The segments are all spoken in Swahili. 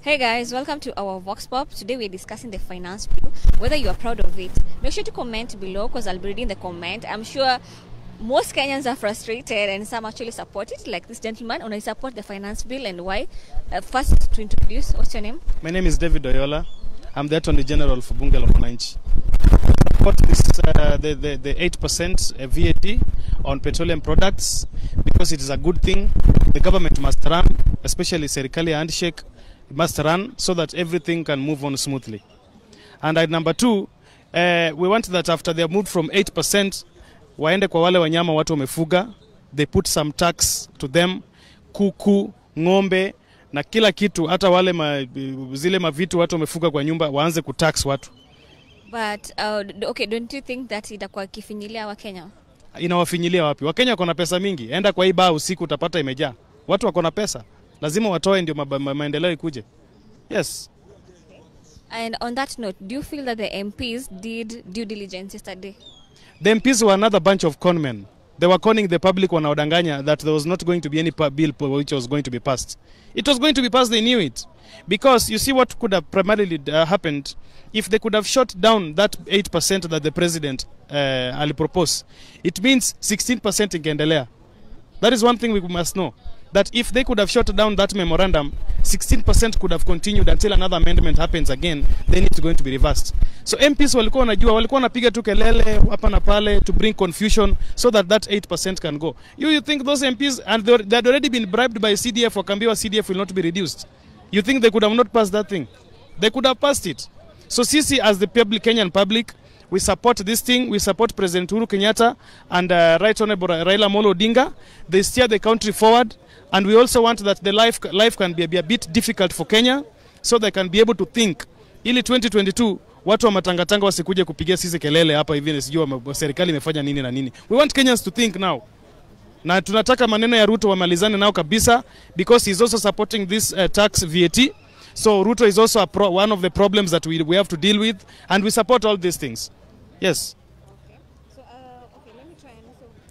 Hey guys, welcome to our Vox Pop. Today we're discussing the finance bill, whether you are proud of it. Make sure to comment below because I'll be reading the comment. I'm sure most Kenyans are frustrated and some actually support it, like this gentleman. I support the finance bill and why. First, to introduce, what's your name? My name is David Oyola. I'm the Attorney General for Bunge la Mwananchi. I support this, the 8% VAT on petroleum products because it is a good thing. The government must run, especially serikali handshake, must run so that everything can move on smoothly. And number two, we want that after they are moved from 8%, waende kwa wale wanyama watu wamefuga, they put some tax to them, kuku, ngombe, na kila kitu, hata wale zile mavitu watu wamefuga kwa nyumba, waanze kutax watu. But, okay, don't you think that itakuwa kifinyilia wa Kenya? Inawafinyilia wapi? Wakenya wako na pesa mingi. Enda kwa hii baa usiku utapata imejaa. Watu wako na pesa. Lazima watoe ndio maendeleo ikuje. Yes. And on that note, do you feel that the MPs did due diligence yesterday? The MPs were another bunch of conmen. They were conning the public wanaodanganya that there was not going to be any bill which was going to be passed. It was going to be passed, they knew it. Because you see what could have primarily happened if they could have shot down that 8% that the president ali propose. It means 16% ingeendelea. That is one thing we must know. That if they could have shot down that memorandum, 16% could have continued until another amendment happens again, then it's going to be reversed. So MPs walikuwa wanapiga tu kelele hapa na pale to bring confusion so that 8% can go. You think those MPs, and they had already been bribed by CDF, wakambiwa CDF will not be reduced. You think they could have not passed that thing? They could have passed it. So sisi as the Kenyan public, we support this thing. We support President Uhuru Kenyatta and Right Honorable Raila Amolo Odinga. They steer the country forward. And we also want that the life can be a bit difficult for Kenya, so they can be able to think. Ili 2022, watu wa matangatanga wasikuje kupigia sisi kelele hapa hivi nisijua serikali imefanya nini na nini. We want Kenyans to think now. Na tunataka maneno ya Ruto wamalizane nao kabisa, because he's also supporting this tax VAT. So Ruto is also one of the problems that we have to deal with, and we support all these things. Yes. So, okay,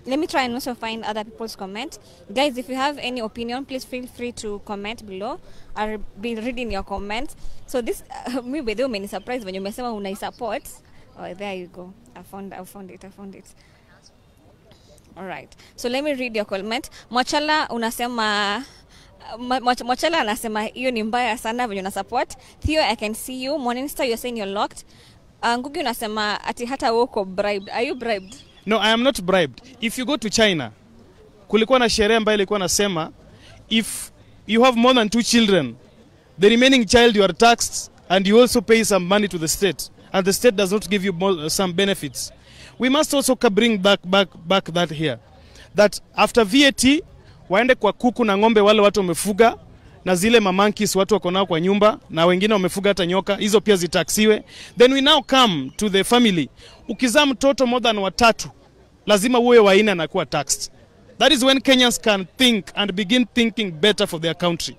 let me try and also find other people's comment. Guys, if you have any opinion, please feel free to comment below. I'll be reading your comments. So this, me by the way, surprised when you mesema unai support. Oh, there you go. I found it. All right. So let me read your comment. Mwachala unasema Mwachala anasema hiyo ni mbaya sana when you support. Theo, I can see you. Morning Star, you're saying you're locked. Ngugi unasema ati hata woko bribed. Are you bribed? No, I am not bribed. If you go to China, kulikuwa na sheria ambayo ilikuwa nasema if you have more than 2 children, the remaining child you are taxed and you also pay some money to the state, and the state does not give you some benefits. We must also bring back that here. That after VAT, waende kwa kuku na ngombe wale watu wamefuga, na zile mamonkeys watu wako nao kwa nyumba, na wengine wamefuga hata nyoka, hizo pia zitaksiwe. Then we now come to the family. Ukizaa mtoto more than 3, lazima uwe wa 4 na kuwa taxed. That is when Kenyans can think and begin thinking better for their country.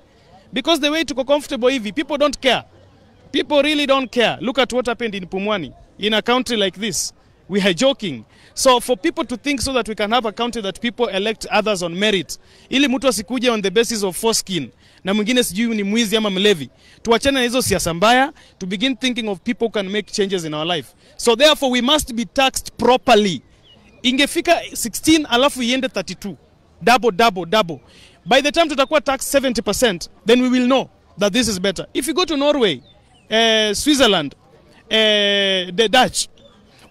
Because the way to go comfortable hivi, people don't care. People really don't care. Look at what happened in Pumwani. In a country like this, we are joking. So for people to think so that we can have a country that people elect others on merit, ili mtu asikuje on the basis of foreskin, na mwingine sijui ni mwizi ama mlevi. Tuachane na hizo siasa mbaya, to begin thinking of people who can make changes in our life. So therefore we must be taxed properly. Ingefika 16 alafu iende 32. Double. By the time tutakuwa taxed 70%, then we will know that this is better. If you go to Norway, Switzerland, the Dutch,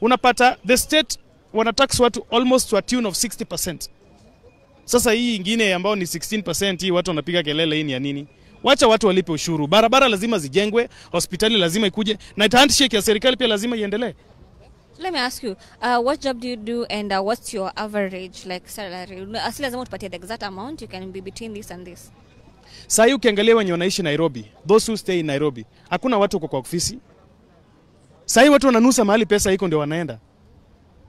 unapata the state wanatax watu almost to a tune of 60%. Sasa hii ingine ambao ni 16%, hii watu wanapiga kelele, hii ni ya nini? Wacha watu walipe ushuru. Barabara lazima zijengwe, hospitali lazima ikuje, na handshake ya serikali pia lazima iendelee. Let me ask you, what job do you do, and what's your average like salary? Asi lazima utupatie the exact amount, you can be between this and this. Sasa hii ukiangalia wenye wanaishi Nairobi, those who stay in Nairobi, hakuna watu kwa ofisi. Sasa hii watu wananusa mahali pesa iko ndio wanaenda.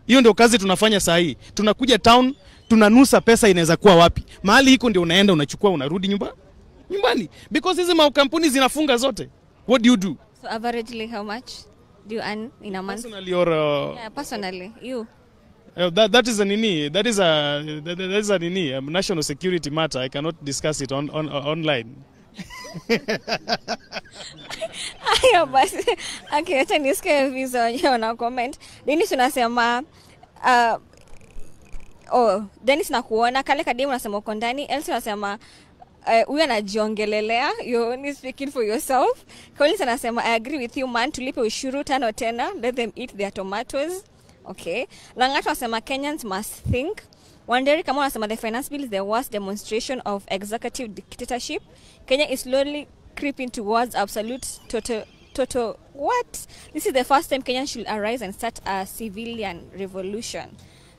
Hiyo ndio kazi tunafanya sasa hii. Tunakuja town, tunanusa pesa inaweza kuwa wapi. Mahali iko ndio unaenda, unachukua, unarudi nyumbani. Because hizi makampuni zinafunga zote. What do you do? So averagely how much do you earn in a month? Personally or yeah, personally, you. That is a national security matter. I cannot discuss it online. Haya basi. Okay, acha nisikie visa wenyewe na comment. Dennis unasema Dennis nakuona kale kademu unasema uko ndani. Elsie unasema huyu anajiongelelea, you're only speaking for yourself. Collins anasema I agree with you man, tulipe ushuru tano tena, let them eat their tomatoes. Okay. Langatu anasema Kenyans must think. Wanderi kama anasema the finance bill is the worst demonstration of executive dictatorship. Kenya is slowly creeping towards absolute total what? This is the first time Kenya should arise and start a civilian revolution.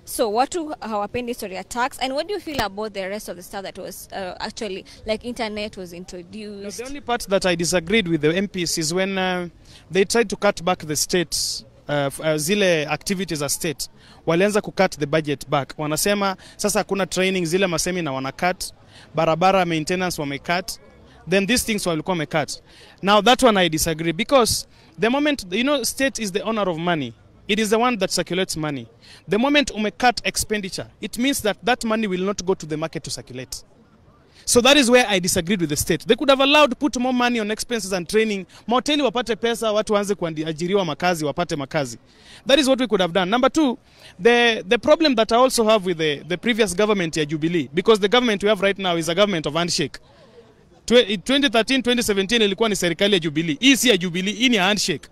So watu hawapendi story ya tax, and what do you feel about the rest of the stuff that was actually like internet was introduced? No, the only part that I disagreed with the MPs is when they tried to cut back the states zile activities za state, walianza kucut the budget back. Wanasema sasa hakuna training, zile masemi na wanacut, barabara maintenance wamecut, then these things walikuwa wamecut. Now that one I disagree, because the moment, you know, state is the owner of money. It is the one that circulates money. The moment cut expenditure, it means that that money will not go to the market to circulate. So that is where I disagreed with the state. They could have allowed put more money on expenses and training. Mahoteli wapate pesa, watu waanze kuajiriwa makazi, wapate makazi. That is what we could have done. Number two, the problem that I also have with the previous government ya Jubilee, because the government we have right now is a government of handshake. 2013, 2017 ilikuwa ni serikali ya Jubilee. Hii si ya Jubilee, hii ni handshake.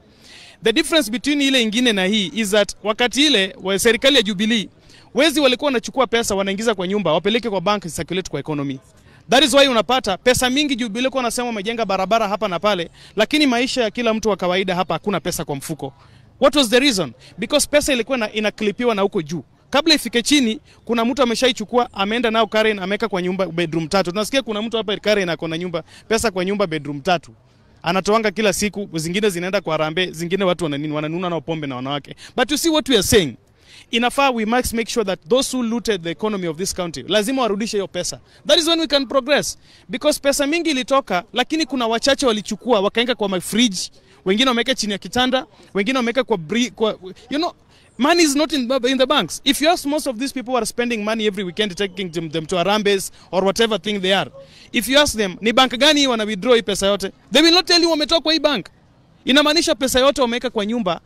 The difference between ile ingine na hii is that wakati ile wa serikali ya Jubilee, wezi walikuwa wanachukua pesa wanaingiza kwa nyumba, wapeleke kwa bank, circulate kwa economy. That is why unapata pesa mingi Jubilee kwa nasema wamejenga barabara hapa na pale, lakini maisha ya kila mtu wa kawaida hapa hakuna pesa kwa mfuko. What was the reason? Because pesa ilikuwa inaklipiwa na huko juu. Kabla ifike chini, kuna mtu ameshaichukua, ameenda nao Karen, ameka kwa nyumba bedroom 3. Tunasikia kuna mtu hapa Karen ako na nyumba, pesa kwa nyumba bedroom 3. Anatoanga kila siku, zingine zinaenda kwa Harambee, zingine watu wananunua na pombe na wanawake. But you see what we are saying. Inafaa we must make sure that those who looted the economy of this country, lazima warudishe hiyo pesa. That is when we can progress. Because pesa mingi ilitoka, lakini kuna wachache walichukua, wakaenga kwa my fridge, wengine wameka chini ya kitanda, wengine wameka kwa you know, money is not in the banks. If you ask most of these people who are spending money every weekend taking them to Harambees or whatever thing they are, if you ask them, ni bank gani wana withdraw hii pesa yote? They will not tell you wametoka kwa hii bank. Inamaanisha pesa yote wameka kwa nyumba,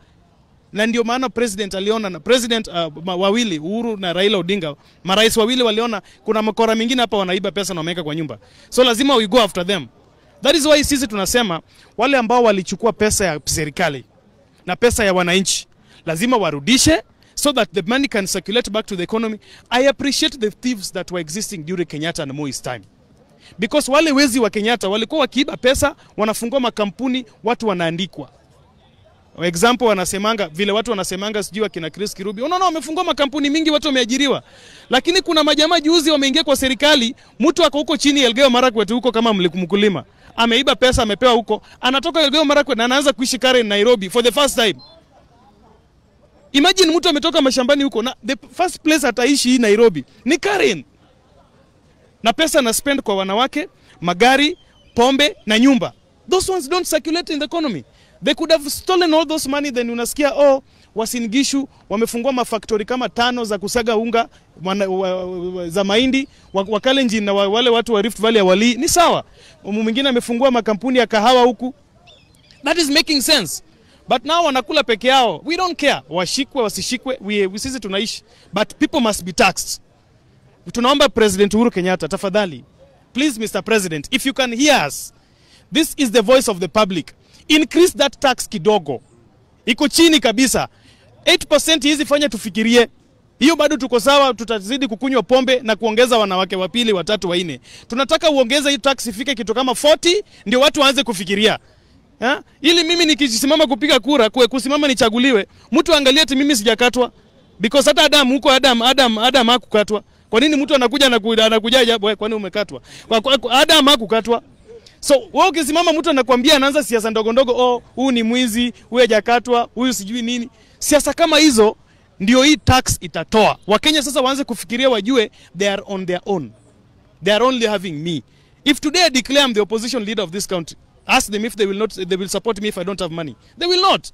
na ndio maana president aliona na president wawili Uhuru na Raila Odinga, marais wawili waliona kuna makora mingine hapa wanaiba pesa na wameka kwa nyumba. So lazima we go after them. That is why sisi tunasema wale ambao walichukua pesa ya serikali na pesa ya wananchi lazima warudishe, so that the money can circulate back to the economy. I appreciate the thieves that were existing during Kenyatta and Moi's time. Because wale wezi wa Kenyatta walikuwa wakiiba pesa, wanafungua makampuni, watu wanaandikwa. Example wanasemanga, vile watu wanasemanga sijui kina Chris Kirubi, unaona wamefungua makampuni mingi, watu wameajiriwa. Lakini kuna majamaa juzi wameingia kwa serikali, mtu ako huko chini Elgeyo Marakwet huko kama mkulima, ameiba pesa, amepewa huko, anatoka Elgeyo Marakwet na anaanza kuishi Karen Nairobi for the first time. Imagine mtu ametoka mashambani huko na the first place ataishi Nairobi ni Karen. Na pesa na spend kwa wanawake, magari, pombe na nyumba. Those ones don't circulate in the economy. They could have stolen all those money, then unasikia Uasin Gishu wamefungua mafactory kama 5 za kusaga unga za mahindi, Wakalenjin na wale watu wa Rift Valley ya Wali ni sawa. Mwingine amefungua makampuni ya kahawa huku. That is making sense. But now wanakula peke yao. We don't care. Washikwe, wasishikwe, we sisi tunaishi. But people must be taxed. Tunaomba President Uhuru Kenyatta, tafadhali. Please, Mr. President, if you can hear us, this is the voice of the public. Increase that tax kidogo. Iko chini kabisa. 8% hizi fanya tufikirie. Hiyo bado tuko sawa, tutazidi kukunywa pombe na kuongeza wanawake wa pili, watatu, wa nne. Tunataka uongeze hii tax ifike kitu kama 40 ndio watu waanze kufikiria. Ili mimi nikisimama kupiga kura, kusimama nichaguliwe, mtu angalie ati mimi sijakatwa. Because hata Adam huko Adam hakukatwa. Kwa nini mtu anakuja kwani umekatwa? Adam hakukatwa. So wewe ukisimama mtu anakuambia anaanza siasa ndogo ndogo, huyu ni mwizi, huyu hajakatwa, huyu sijui nini. Siasa kama hizo ndio hii tax itatoa. Wakenya sasa waanze kufikiria, wajue they are on their own. They are only having me. If today I declare I'm the opposition leader of this country, ask them if they will support me if I don't have money. They will not.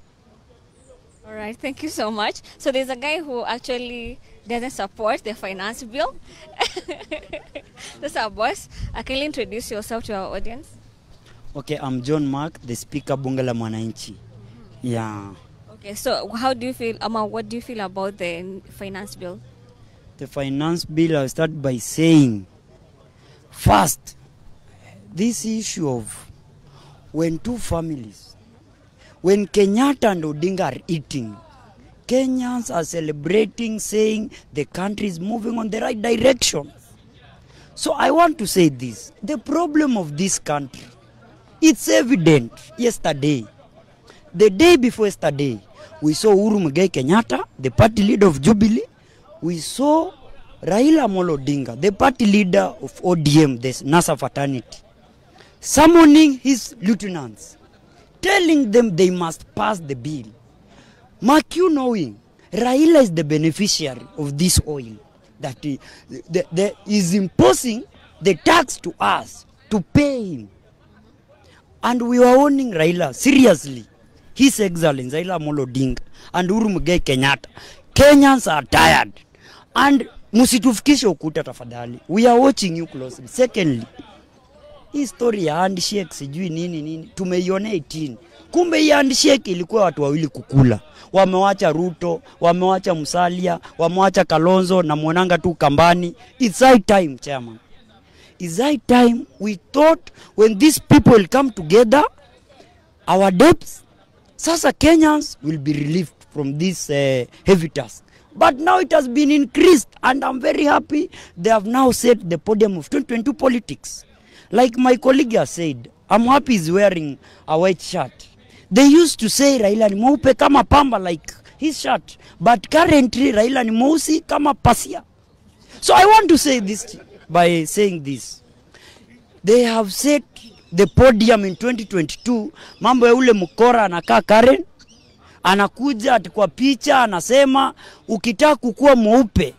All right, thank you so much. So there's a guy who actually doesn't support the finance bill. That's our boss. Can you introduce yourself to our audience? Okay, I'm John Mark, the speaker Bunge la Mwananchi. Yeah. Okay, so how do you feel, what do you feel about the finance bill? The finance bill, I'll start by saying, first, this issue of when two families, when Kenyatta and Odinga are eating, Kenyans are celebrating, saying the country is moving on the right direction. So I want to say this. The problem of this country, it's evident yesterday. The day before yesterday, we saw Uhuru Muigai Kenyatta, the party leader of Jubilee. We saw Raila Amolo Odinga, the party leader of ODM, the NASA fraternity, summoning his lieutenants, telling them they must pass the bill. Mark you knowing, Raila is the beneficiary of this oil that is imposing the tax to us to pay him. And we are warning Raila, seriously, His Excellency Raila Amolo Odinga and Uhuru Muigai Kenyatta. Kenyans are tired. And musitufikishe ukuta tafadhali. We are watching you closely. Secondly, hii story ya handshake sijui nini tumeiona 18. Kumbe hii handshake ilikuwa watu wawili kukula. Wamewacha Ruto, wamewacha Musalia, wamewacha Kalonzo na Mwananga tu kambani. It's high time, chairman. It's high time. We thought when these people will come together, our debts, sasa Kenyans will be relieved from this heavy task. But now it has been increased, and I'm very happy they have now set the podium of 2022 politics. Like my colleague has said, I'm happy he's wearing a white shirt. They used to say Raila ni mweupe kama pamba, like his shirt. But currently Raila ni mweusi kama pasia. So I want to say this by saying this. They have set the podium in 2022. Mambo ya ule mkora anakaa Karen. Anakuja ati kwa picha anasema ukitaka kukua mweupe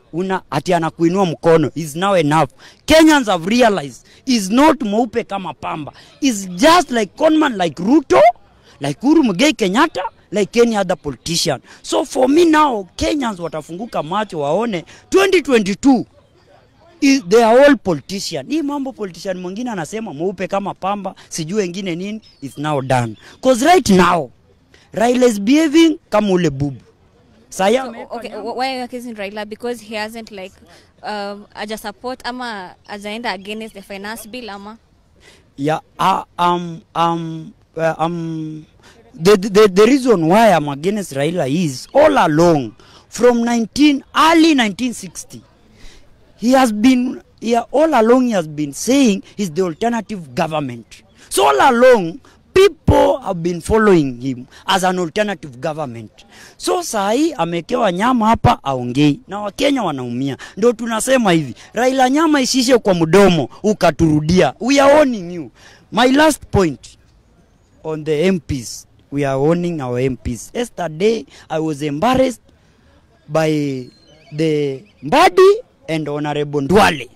ati anakuinua mkono. Is now enough. Kenyans have realized is not mweupe kama pamba. Is just like conman, like Ruto, like Uhuru Muigai Kenyatta, like any other politician. So for me now, Kenyans watafunguka macho waone 2022 they are all politician. Hii mambo politician mwingine anasema mweupe kama pamba, sijui wengine nini, is now done. Because right now Raila is behaving kama ule bubu. Okay, why are you accusing Raila? Because he hasn't like aja support ama ajaenda against the finance bill ama? Yeah, the reason why I'm against Raila is all along from early 1960. He has been all along he has been saying he's the alternative government. So all along people have been following him as an alternative government. So sahi amekewa nyama hapa aongei na Wakenya wanaumia. Ndio tunasema hivi, Raila nyama isishe kwa mdomo ukaturudia. We are warning you. My last point on the MPs. We are warning our MPs. Yesterday I was embarrassed by the Mbadi and Honorable Ndwale.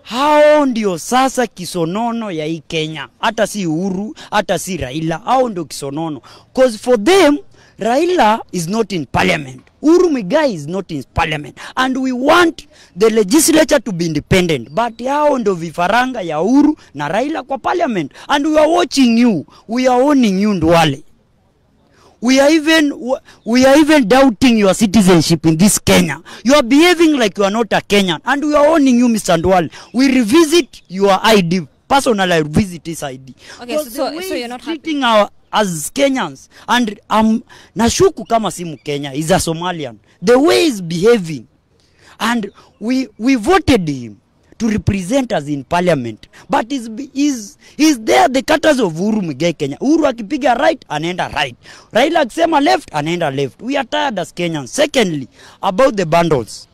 Hao ndio sasa kisonono ya hii Kenya. Hata si Uhuru, hata si Raila. Hao ndio kisonono. Because for them, Raila is not in parliament. Uhuru Muigai is not in parliament. And we want the legislature to be independent. But hao ndio vifaranga ya Uhuru na Raila kwa parliament. And we are watching you. We are warning you, Ndwale. We are even doubting your citizenship in this Kenya. You are behaving like you are not a Kenyan. And we are warning you, Mr. Ndwale. We revisit your ID. Personally, I revisit his ID. Okay, so you're not treating our as Kenyans. And nashuku kama si Mkenya. He's a Somalian. The way he's behaving. And we voted him to represent us in parliament. But is there the cutters of Uhuru Muigai Kenya. Uhuru akipiga right, anaenda right. Raila akisema left, anaenda left. We are tired as Kenyans. Secondly, about the bundles.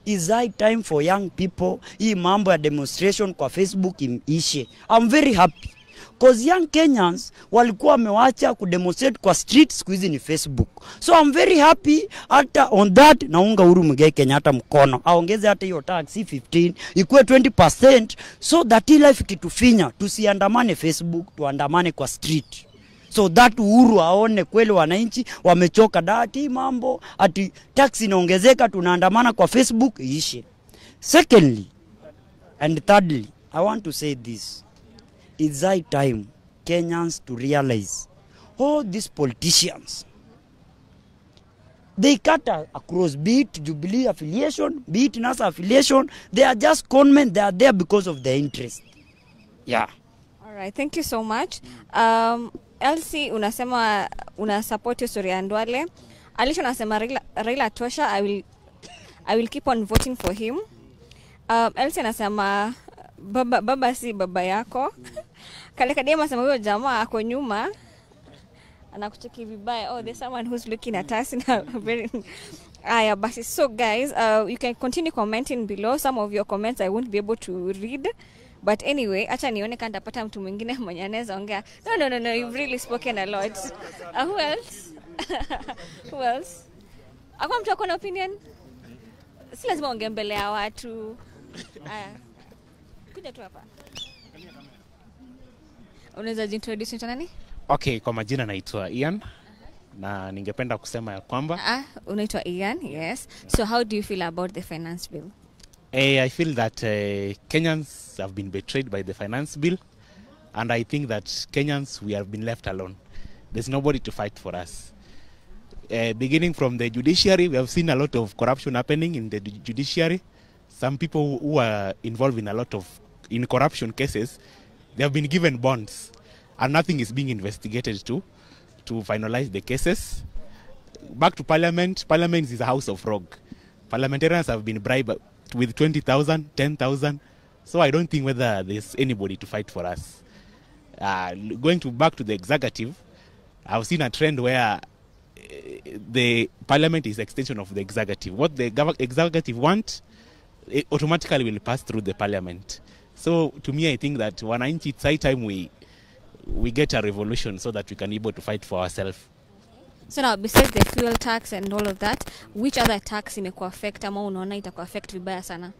Is high time for young people. Hii mambo ya demonstration kwa Facebook iishe. I'm very happy. Because young Kenyans walikuwa wamewacha kudemonstrate kwa street, siku hizi ni Facebook. So I'm very happy hata on that naunga Uhuru Muigai Kenyatta mkono. Aongeze hata hiyo tax 15, ikuwe 20% so that hii life kitufinya, tusiandamane Facebook, tuandamane kwa street. So that Uhuru aone kweli wananchi wamechoka dati mambo, ati tax inaongezeka tunaandamana kwa Facebook iishe. Secondly and thirdly, I want to say this. it's high time Kenyans to realize all these politicians, they cut across, be it Jubilee affiliation, be it NASA affiliation. They are just conmen. They are there because of their interest. Yeah. All right, thank you so much. Elsie, unasema una support hiyo story ya Ndwale. Alisha unasema Raila tosha, I will keep on voting for him. Elsie anasema baba si baba yako. Kale kadema anasema huyo jamaa ako nyuma. Anakucheki vibaya. Oh, there's someone who's looking at us now. Very yeah, but so guys, you can continue commenting below. Some of your comments I won't be able to read. But anyway, acha nione kanda pata mtu mwingine mwenye anaweza ongea. No, you've really spoken a lot. Who else? Who else? Akwa mtu akona opinion? Si lazima ongea mbele ya watu. Kuja tu hapa. Unaweza jintroduce nani? Okay, kwa majina naitwa Ian. Na ningependa kusema ya kwamba unaitwa Ian, yes. So how do you feel about the finance bill? I feel that Kenyans have been betrayed by the finance bill, and I think that Kenyans, we have been left alone. There's nobody to fight for us. Beginning from the judiciary, we have seen a lot of corruption happening in the judiciary. Some people who are involved in a lot of corruption cases, they have been given bonds, and nothing is being investigated to finalize the cases. Back to Parliament. Parliament is a house of rogue. Parliamentarians have been bribed with 20,000, 10,000. So I don't think whether there's anybody to fight for us. Going back to the executive, I've seen a trend where the Parliament is extension of the executive. What the executive want, it automatically will pass through the Parliament. So to me, I think that it's high time we get a revolution so that we can be able to fight for ourselves. So now, besides the fuel tax and all of that, which other tax imekuwa affect ama unaona itakuwa affect vibaya sana?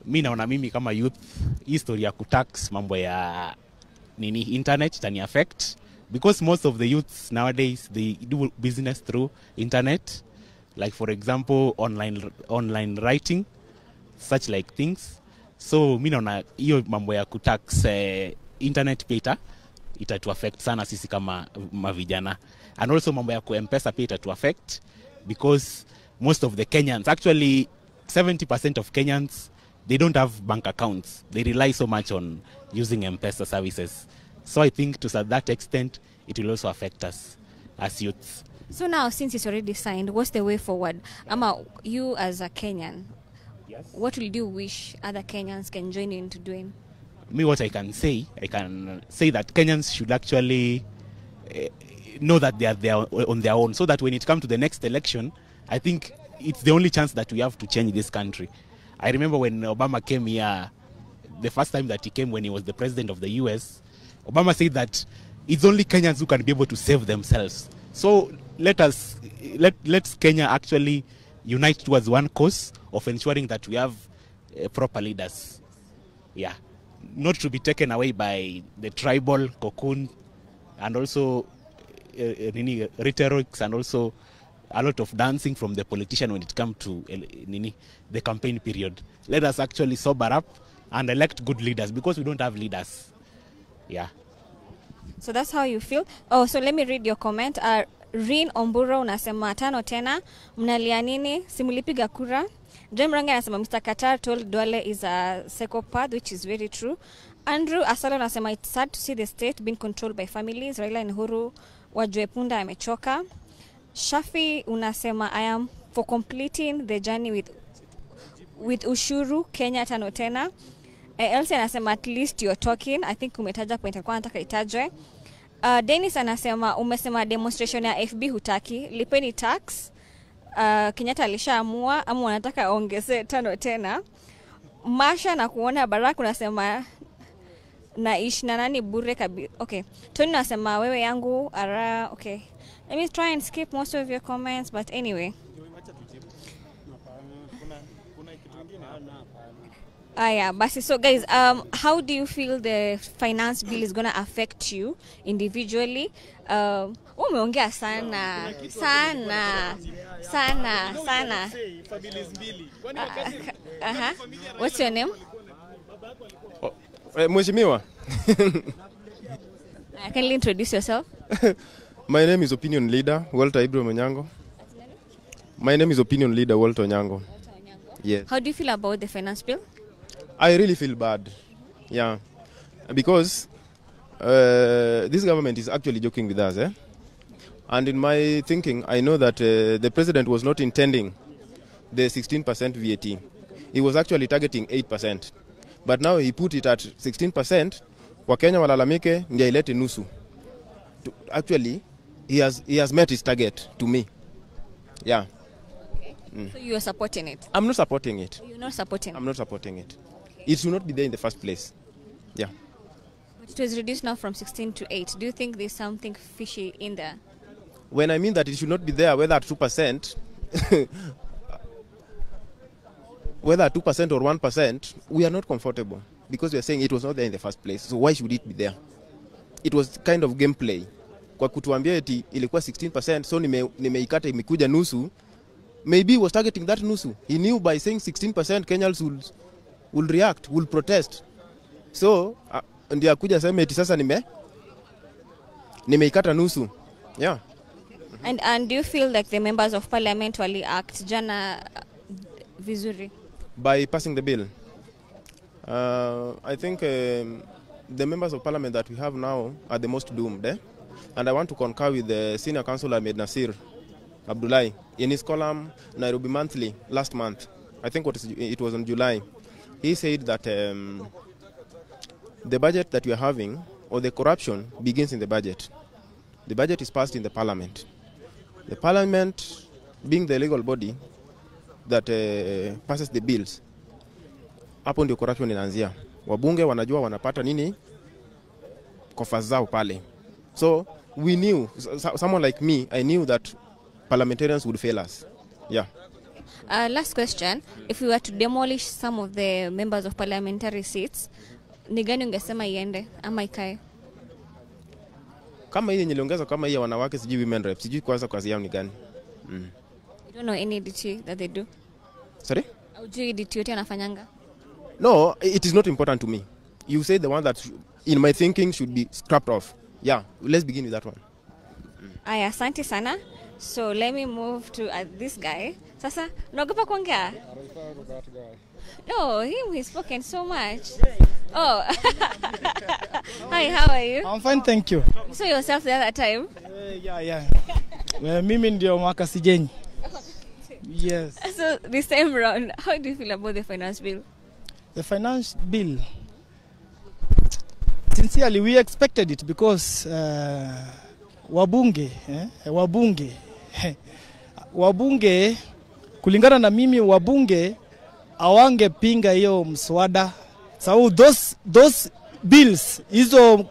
Mimi kama youth, history ya kutax mambo ya internet itani affect, because most of the youths nowadays, they do business through internet, like for example online writing, such like things. So naona hiyo mambo ya kutax internet pay itatu affect sana sisi kama mavijana. And also mambo ya M-Pesa pay itatu affect, because most of the Kenyans, actually 70% of Kenyans, they don't have bank accounts. They rely so much on using M-Pesa services. So I think to that extent, it will also affect us as youths. So now, since it's already signed, what's the way forward? Ama, you as a Kenyan, yes, what will you wish other Kenyans can join you into doing? What I can say that Kenyans should actually know that they are on their own, so that when it comes to the next election, I think it's the only chance that we have to change this country. I remember when Obama came here, the first time that he came when he was the president of the US, Obama said that it's only Kenyans who can be able to save themselves. So let's Kenya actually unite towards one cause of ensuring that we have proper leaders. Yeah. Not to be taken away by the tribal cocoon and also rhetorics and also a lot of dancing from the politician when it comes to the campaign period. Let us actually sober up and elect good leaders, because we don't have leaders. Yeah. So that's how you feel. Oh, so let me read your comment. Rin Omburo unasema tano tena, mnalia nini, simulipiga kura. Jem Ranga anasema Mr. Qatar told Duale is a psychopath, which is very true. Andrew Asalo anasema it's sad to see the state being controlled by families. Raila and Uhuru wajue punda amechoka. Shafi unasema I am for completing the journey with ushuru Kenya tano tena. Elsie anasema at least you're talking. I think umetaja point kwa nataka itajwe. Dennis anasema umesema demonstration ya FB hutaki, lipeni tax. Kenyatta alishaamua ama wanataka ongeze tano tena. Masha na kuona Barack unasema naishi na nani bure kabisa. Okay. Tony unasema wewe yangu ara. Okay. Let me try and skip most of your comments, but anyway. Yeah, basi. So guys, how do you feel the finance bill is going to affect you individually? Umeongea sana. Mheshimiwa. Can you introduce yourself? My name is Opinion Leader Walter Ibrahim Onyango. My name is Opinion Leader Walter Onyango. Yes. How do you feel about the finance bill? I really feel bad. Yeah. Because this government is actually joking with us. And in my thinking, I know that the president was not intending the 16% VAT. He was actually targeting 8%. But now he put it at 16%. Wakenya walalamike ndio ilete nusu. Actually, he has met his target to me. Yeah. So you are supporting it? I'm not supporting it. You're not supporting? I'm not supporting it. It should not be there in the first place. Yeah. But it was reduced now from 16 to 8. Do you think there's something fishy in there? When I mean that it should not be there, whether at 2%, whether at 2% or 1%, we are not comfortable because we are saying it was not there in the first place. So why should it be there? It was kind of gameplay. Kwa kutuambia eti ilikuwa 16%, so nimeikata imekuja nusu. Maybe he was targeting that nusu. He knew by saying 16% Kenyans will react, will protest. So ndio akuja sema eti sasa nimeikata nusu. Yeah. And do you feel like the members of parliament wali act jana vizuri? By passing the bill? I think the members of parliament that we have now are the most doomed. And I want to concur with the senior councillor Ahmed Nasir Abdullahi in his column Nairobi Monthly last month. I think it was in July. He said that the budget that we are having, or the corruption, begins in the budget. The budget is passed in the parliament. The parliament, being the legal body that passes the bills, hapo ndio corruption inaanzia. Wabunge wanajua wanapata nini kofa zao pale. So we knew, someone like me, I knew that parliamentarians would fail us. Yeah. Last question. If we were to demolish some of the members of parliamentary seats, ni gani ungesema iende ama ikae? Kama hii nyeliongeza kama hii wanawake sijui women reps, sijui kwanza kazi yao ni gani. You don't know any duty that they do? Sorry? Aujui duty yote anafanyanga? No, it is not important to me. You say the one that in my thinking should be scrapped off. Yeah, let's begin with that one. Aya, asante sana. So let me move to this guy. Sasa, unaogopa kuongea? No, he's spoken so much. Oh. Hi, how are you? I'm fine, thank you. You saw yourself the other time? Yeah. Mimi ndio mwaka sijenyi. Yes. So this time round, how do you feel about the finance bill? The finance bill, sincerely, we expected it because wabunge, kulingana na mimi wabunge hawangepinga hiyo mswada. So those bills, hizo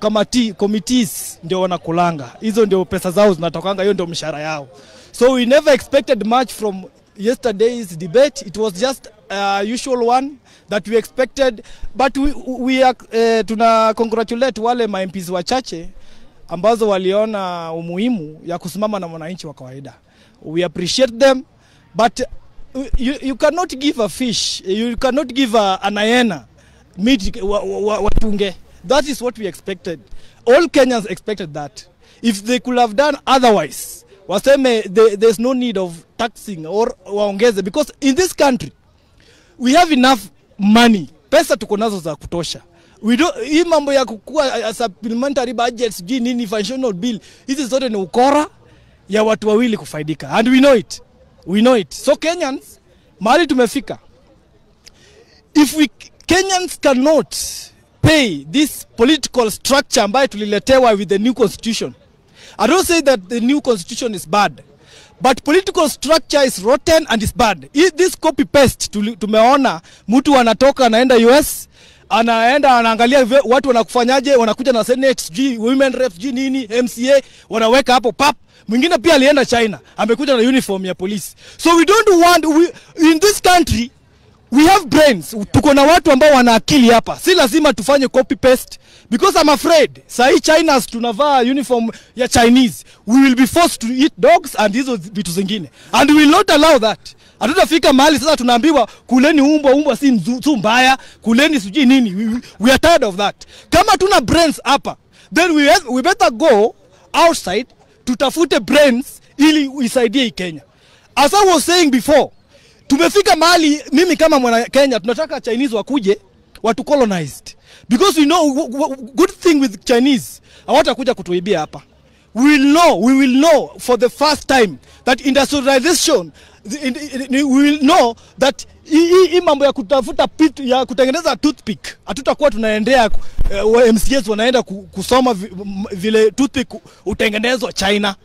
committees ndio wanakulanga. Hizo ndio pesa zao zinatokanga, hiyo ndio mshahara yao. So we never expected much from yesterday's debate. It was just a usual one that we expected, but we tuna congratulate wale MPs wachache ambazo waliona umuhimu ya kusimama na mwananchi wa kawaida. We appreciate them, but you cannot give a fish, you cannot give an hyena meat watunge. That is what we expected. All Kenyans expected that. If they could have done otherwise, waseme there's no need of taxing or waongeze, because in this country we have enough money. Pesa tuko nazo za kutosha. We don't, hii mambo ya kukua supplementary budgets, nini functional bill, hizi zote ni ukora ya watu wawili kufaidika, and we know it. So Kenyans, mahali tumefika, if Kenyans cannot pay this political structure ambayo tuliletewa with the new constitution, I don't say that the new constitution is bad, but political structure is rotten and is bad. This copy paste tumeona mtu anatoka anaenda US, anaenda anaangalia watu wanakufanyaje, wanakuja na Senate, women reps, nini, MCA, wanaweka hapo pap. Mwingine pia alienda China, amekuja na uniform ya police. So we don't want, in this country we have brains. Tuko na watu ambao wana akili hapa. Si lazima tufanye copy paste, because I'm afraid sahi China's tunavaa uniform ya Chinese, we will be forced to eat dogs and hizo vitu zingine, and we will not allow that. Hatutafika mahali sasa tunaambiwa kuleni umbwa si mbaya, kuleni sijui nini. We are tired of that. Kama tuna brains hapa, then we better go outside tutafute brains ili isaidie hii Kenya. As I was saying before, tumefika mahali mimi kama mwana Kenya tunataka Chinese wakuje watu colonized, because we know good thing with Chinese hawatakuja kutuibia hapa. We will know for the first time that industrialization, we will know that hii mambo ya kutafuta ya kutengeneza toothpick hatutakuwa tunaendea MCS wanaenda kusoma vile toothpick utengenezwa China.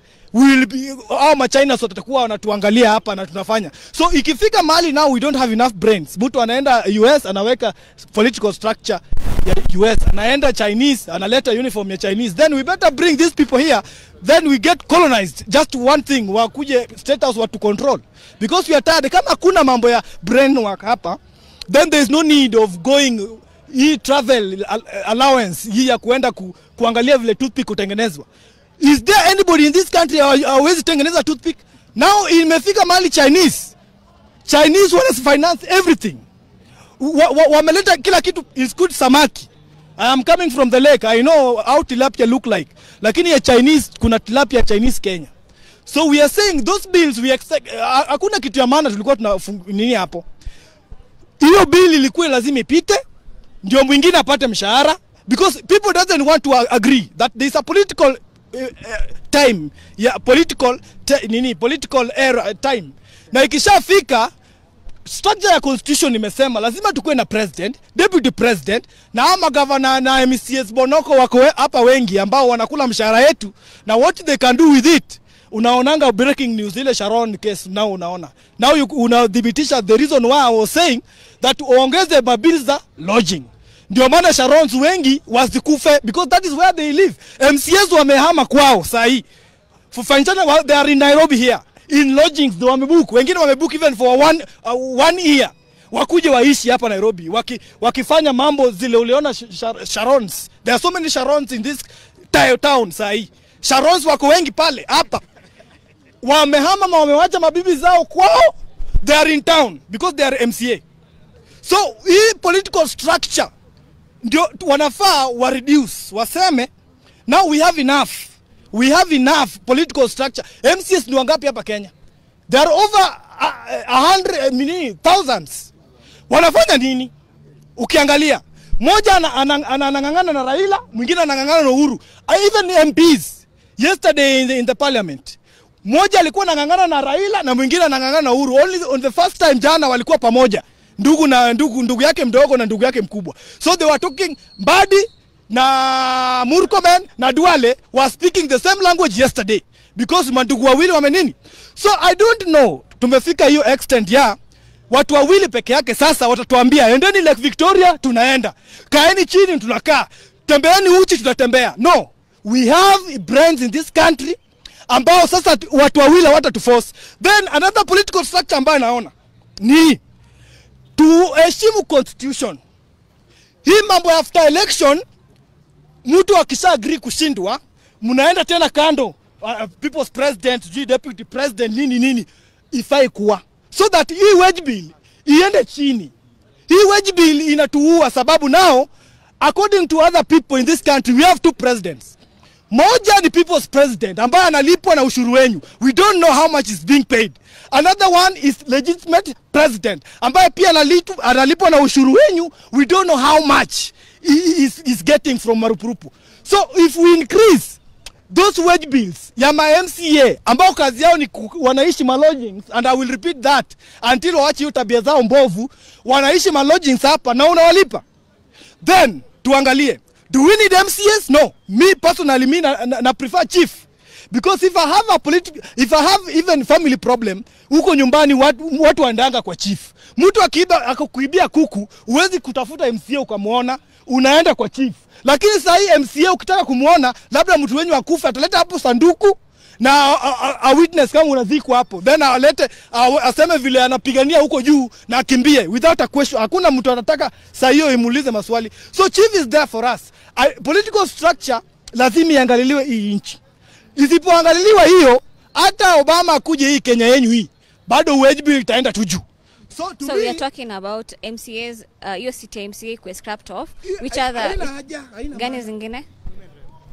Ama China so tatakuwa wanatuangalia hapa na tunafanya. So ikifika mahali now we don't have enough brains. Mtu anaenda US anaweka political structure ya US, anaenda Chinese analeta uniform ya Chinese, then we better bring these people here, then we get colonized. Just one thing, wakuje state house watu control, because we are tired. Kama kuna mambo ya brain work hapa, then there is no need of going travel allowance hii ya kuenda kuangalia vile toothpick kutengenezwa. Is there anybody in this country hawezi tengeneza toothpick? Now imefika mahali Chinese wana finance everything. Wameleta kila kitu is good samaki. I am coming from the lake. I know how tilapia look like. Lakini ya Chinese kuna tilapia Chinese Kenya. So we are saying those bills we expect, hakuna kitu ya maana tulikuwa nini hapo. Hiyo bill ilikuwa lazima ipite ndio mwingine apate mshahara, because people doesn't want to agree that there is a political time, political era time. Na ikishafika structure ya constitution imesema lazima tukue na president, deputy president na ama governor na MCS bonoko wako hapa wengi ambao wanakula mshahara yetu, na what they can do with it. Unaonanga breaking news ile Sharon case now unaona. Now unadhibitisha the reason why I was saying that uongeze mabills za lodging. Ndio maana Sharons wengi wasikufe, because that is where they live. MCS wamehama kwao sahi. Fufanchana they are in Nairobi here. In lodgings they wamebook. Wengine wamebook even for one year. Wakuje waishi hapa Nairobi. Wakifanya mambo zile uliona Sharons. There are so many Sharons in this town sahi. Sharons wako wengi pale hapa. Wamehama wamewacha mabibi zao kwao. They are in town because they are MCA. So hii political structure ndio wanafaa wa reduce, waseme now we have enough political structure. MCS ni wangapi hapa Kenya? There are over 100,000. Wanafanya nini? Ukiangalia moja anangangana na Raila, mwingine anangangana na Uhuru. Even MPs yesterday in the parliament, moja alikuwa anangangana na Raila na mwingine anangangana na Uhuru. Only on the first time jana walikuwa pamoja. Ndugu yake mdogo na ndugu yake mkubwa. So they were talking, Mbadi na Murkomen na Duale were speaking the same language yesterday, because mandugu wawili wamenini. So I don't know, tumefika hiyo extent ya watu wawili peke yake sasa watatuambia endeni Lake Victoria tunaenda, kaeni chini tunakaa, tembeeni uchi tutatembea. No, we have brains in this country ambao sasa watu wawili watatuforce. Then another political structure ambayo naona ni tuheshimu constitution. Hii mambo after election, mtu akisha agree kushindwa, mnaenda tena kando, people's president, deputy president, nini ifai kuwa, so that hii wage bill iende chini. Hii wage bill inatuua, sababu now according to other people in this country we have two presidents. Moja ni people's president ambaye analipwa na ushuru wenyu. We don't know how much is being paid. Another one is legitimate president ambaye pia analipwa na ushuru wenyu. We don't know how much is getting from marupurupu. So if we increase those wage bills ya ma MCA ambao kazi yao ni wanaishi malodgings, and I will repeat that until waache hiyo tabia zao mbovu, wanaishi malodgings hapa na unawalipa, then tuangalie, do we need MCAs? No. Me personally, na prefer chief. Because if I have even family problem, huko nyumbani watu waendanga kwa chief. Mtu akakuibia kuku, uwezi kutafuta MCA ukamuona, unaenda kwa chief. Lakini sasa hii MCA ukitaka kumuona, labda mtu wenyu akufa, ataleta hapo sanduku na a witness kama unazikwa hapo. Then aseme vile anapigania huko juu na akimbie without a question. Hakuna mtu anataka saa hiyo imuulize maswali. So chief is there for us. Political structure lazima iangaliliwe hii nchi. Isipoangaliliwa hiyo, hata Obama akuje hii Kenya yenu hii, bado wage bill itaenda tu juu. So we are talking about MCAs, your city MCA kwa scrapped off. Which other gani zingine?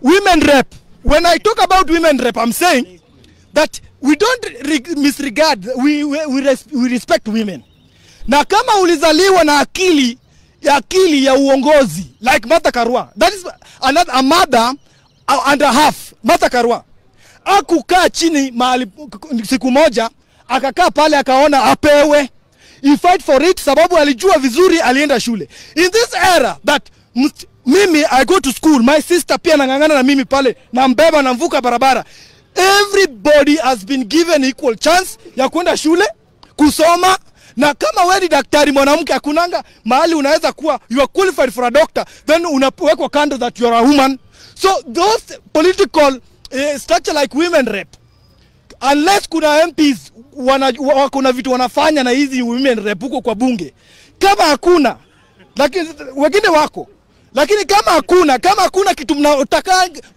women rep. When I talk about women rep, I'm saying that we don't misregard, we respect women. Na kama ulizaliwa na akili ya uongozi, like Martha Karua, that is a mother and a half. Martha Karua akukaa chini mahali siku moja, akakaa pale akaona apewe. He fight for it sababu alijua vizuri, alienda shule. In this era that mimi I go to school, my sister pia nangangana na mimi pale, na mbeba na mvuka barabara. Everybody has been given equal chance ya kwenda shule, kusoma. Na kama wewe ni daktari mwanamke, akunanga mahali unaweza kuwa you are qualified for a doctor, then unawekwa kando that you are a woman. So those political structure like women rep, unless kuna MPs kuna vitu wanafanya na hizi women rep huko kwa bunge, kama hakuna, lakini wengine wako, lakini kama hakuna kitu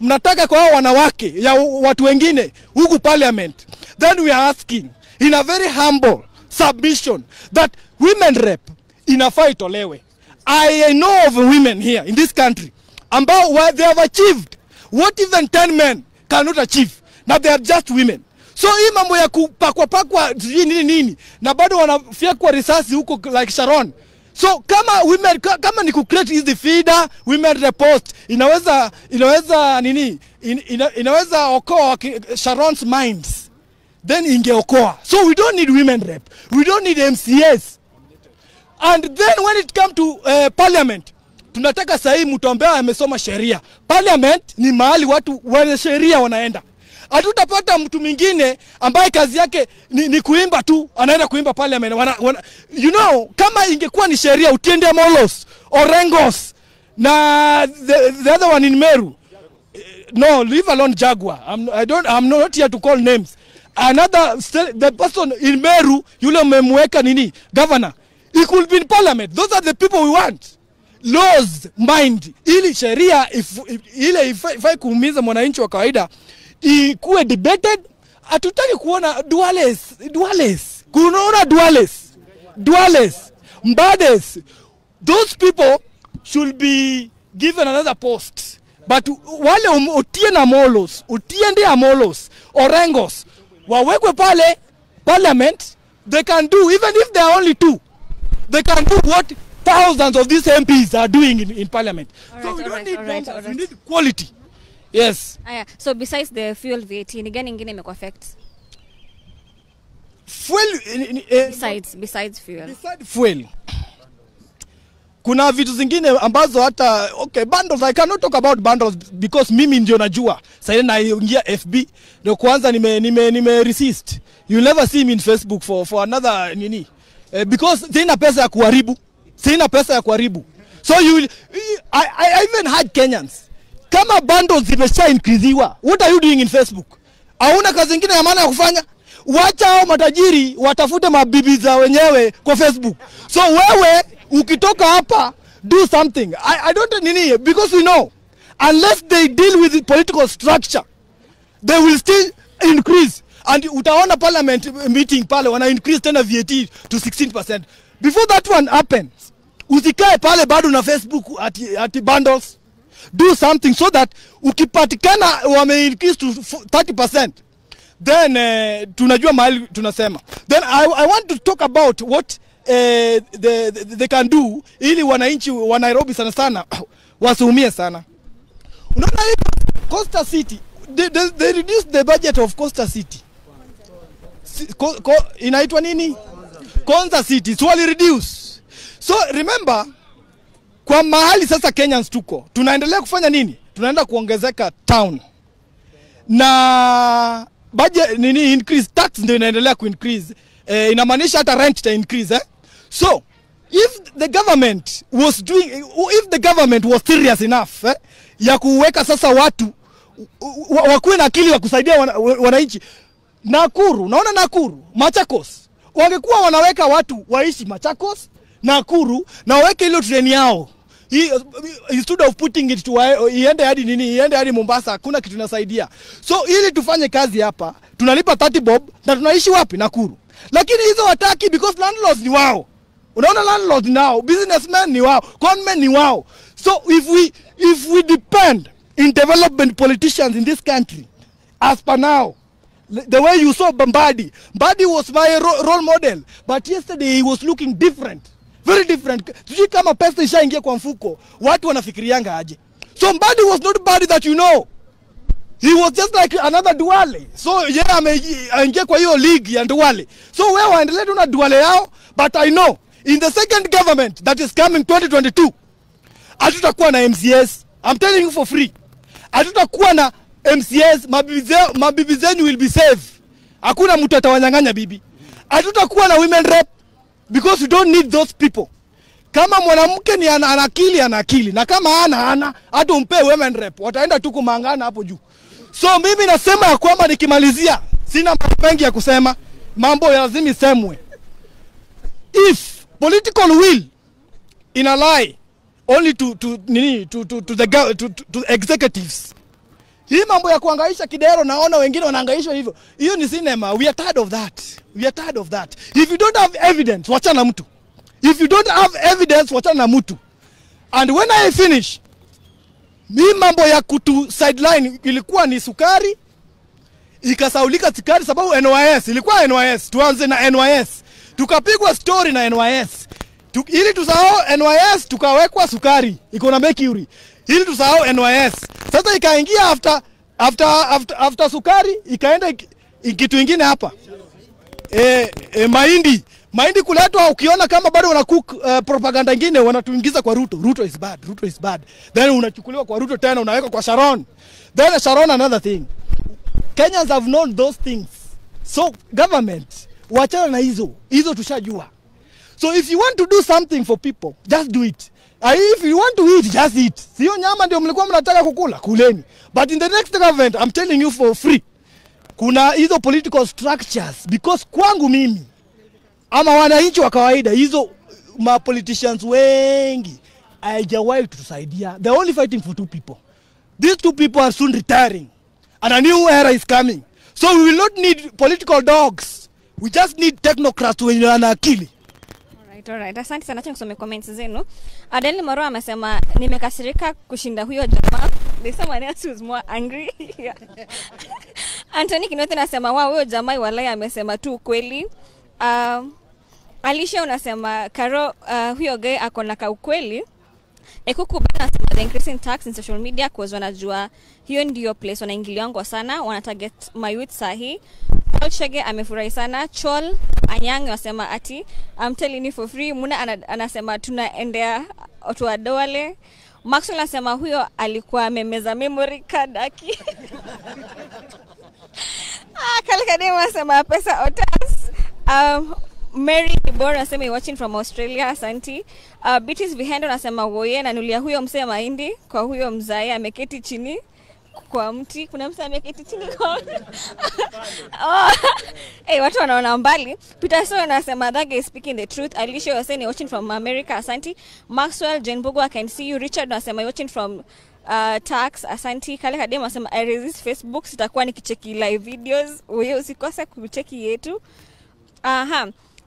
mnataka kwa hao wanawake ya watu wengine huku parliament, then we are asking in a very humble submission that women rep inafaa itolewe. I know of women here in this country ambao they have achieved what even 10 men cannot achieve. Now they are just women. So hii mambo ya kupakwa nini na bado wanafyekwa risasi huko like Sharon. So kama women, kama ni kucreate hizi feeder women repost, inaweza inaweza okoa Sharon's minds, then ingeokoa. So we don't need women rep, we don't need MCAs. And then when it come to parliament, tunataka sahi mtu ambaye amesoma sheria. Parliament ni mahali watu wa sheria wanaenda. Hatutapata mtu mwingine ambaye kazi yake ni kuimba tu, anaenda kuimba parliament. You know, kama ingekuwa ni sheria, utiende Molos, Orengos, na the other one in Meru. No, leave alone Jaguar. I'm not here to call names. Another, the person in Meru, yule memweka nini, governor, he could be in parliament. Those are the people we want. Laws, mind, ili sheria, ile ifai kuumiza mwananchi wa kawaida, ikuwe debated. Hatutaki kuona duales. Kunaona duales, mbades. Those people should be given another post. But wale utiende Amolos, Orengos, wawekwe pale parliament, they can do, even if they are only 2, they can do what thousands of these MPs are doing in parliament. All so right, we don't need numbers, we need quality. Yes. So besides the fuel VAT, ni gani ingine imekuwa affect? Fuel besides fuel. Besides fuel. Kuna vitu zingine ambazo hata bundles, I cannot talk about bundles because mimi ndio najua. Sasa naingia FB ndio kwanza nime resist. You never see me in Facebook for another nini. Because sina pesa ya kuharibu. So I even had Kenyans. Kama bundles zimesha increasewa, what are you doing in Facebook? Hauna kazi nyingine ya maana ya kufanya? Wacha hao matajiri watafute mabibi za wenyewe kwa Facebook. So wewe ukitoka hapa, do something. I don't nini, because we know unless they deal with the political structure, they will still increase. And utaona parliament meeting pale wana increase tena VAT to 16%. Before that one happens, usikae pale bado na Facebook at bundles. Do something so that ukipatikana wame increase to 30%, then tunajua mahali tunasema. Then I want to talk about what they can do ili wananchi wa Nairobi sana wasiumie sana. Unaona Coastal City, they reduced the budget of Coastal City. Inaitwa nini? Konza City. So wali reduce. So remember, kwa mahali sasa Kenyans tuko, tunaendelea kufanya nini? Tunaenda kuongezeka town. Na budget nini increase, tax ndio inaendelea ku increase. Inamaanisha hata rent ta increase. So if the government was serious enough ya kuweka sasa watu wakuwe na akili wa kusaidia wananchi, Nakuru, unaona Nakuru, Machakos, wangekuwa wanaweka watu waishi Machakos, Nakuru, na waweke ile treni yao. Instead of putting it to iende hadi Mombasa, hakuna kitu inasaidia. So ili tufanye kazi hapa, tunalipa 30 bob na tunaishi wapi? Nakuru. Lakini hizo wataki because landlords ni wao. Unaona landlords now, businessmen ni wao, conmen ni wao. So if we depend in development politicians in this country, as per now. The way you saw Mbadi. Mbadi was my role model, but yesterday he was looking different. Very different. Sijui kama pesa ishaingia kwa mfuko, watu wanafikirianga aje. So Mbadi was not Mbadi that you know. He was just like another Duale. So yeah, ameingia kwa hiyo league ya Duale. So wewe waendelee tu na Duale yao, but I know in the second government that is coming 2022, hatutakuwa na MCS. I'm telling you for free. Hatutakuwa na MCS, mabibi zenyu will be safe. Hakuna mtu atawanyang'anya bibi. Hatutakuwa na women rep because we don't need those people. Kama mwanamke ni ana akili, na kama hana hata umpe women rep, wataenda tu kumangana hapo juu. So mimi nasema ya kwamba nikimalizia, sina mambo mengi ya kusema, mambo ya lazima isemwe. If political will in a lie only to the executives. Hii mambo ya kuangaisha kidero, naona wengine wanaangaishwa hivyo. Hiyo ni cinema. We are tired of that. We are tired of that. If you don't have evidence, wachana mtu. If you don't have evidence, wachana mtu. And when I finish, hii mambo ya kutu sideline ilikuwa ni sukari, ikasaulika sukari sababu NYS, ilikuwa NYS. Tuanze na NYS. Tukapigwa story na NYS. Ili tusahau NYS, tukawekwa sukari. Iko na mercury. Ili tusahau NYS. Sasa ikaingia after sukari, ikaenda kitu kingine hapa. Mahindi kuletwa, ukiona kama bado wana cook propaganda nyingine wanatuingiza kwa Ruto. Ruto is bad. Ruto is bad. Then unachukuliwa kwa Ruto tena unaweka kwa Sharon. Then Sharon another thing. Kenyans have known those things. So government, wachana na hizo tushajua. So if you want to do something for people, just do it. If you want to eat, just eat. Sio nyama ndio mlikuwa mnataka kukula, kuleni. But in the next government, I'm telling you for free, kuna hizo political structures, because kwangu mimi ama wananchi wa kawaida, hizo ma politicians wengi haijawahi kutusaidia. They're only fighting for two people. These two people are soon retiring and a new era is coming. So we will not need political dogs. We just need technocrats wenye wana akili. Alright. Asante sana, acha nisome comments zenu. Adele Maro amesema nimekasirika kushinda huyo jamaa. There's someone else who's more angry. Anthony Kinote anasema huyo jamaa walai amesema tu ukweli. Alicia unasema Karo huyo guy akona ka ukweli. Ekuku bana sema the increasing tax in social media cause wanajua hiyo ndio place wanaingiliangwa sana, wana target my youth sahi. Paul Chege amefurahi sana. Chol Anyang anasema ati I'm telling you for free. Muna anasema tunaendea watu adole. Maxwell anasema huyo alikuwa amemeza memory card aki. Kalkadema anasema pesa otas. Mary Bora anasema watching from Australia, asante. Beatrice Vihendo anasema woye nanulia huyo msee mahindi kwa huyo mzae ameketi chini kwa mti. Kuna msee ameketi chini kwa watu wanaona mbali. Peter So anasema that guy is speaking the truth. Alicia was saying watching from America, asante. Maxwell Jenbugo, I can see you. Richard anasema watching from tax, asante. Kale Kadema anasema I resist Facebook, sitakuwa nikicheki live videos. Wewe usikose kucheki yetu.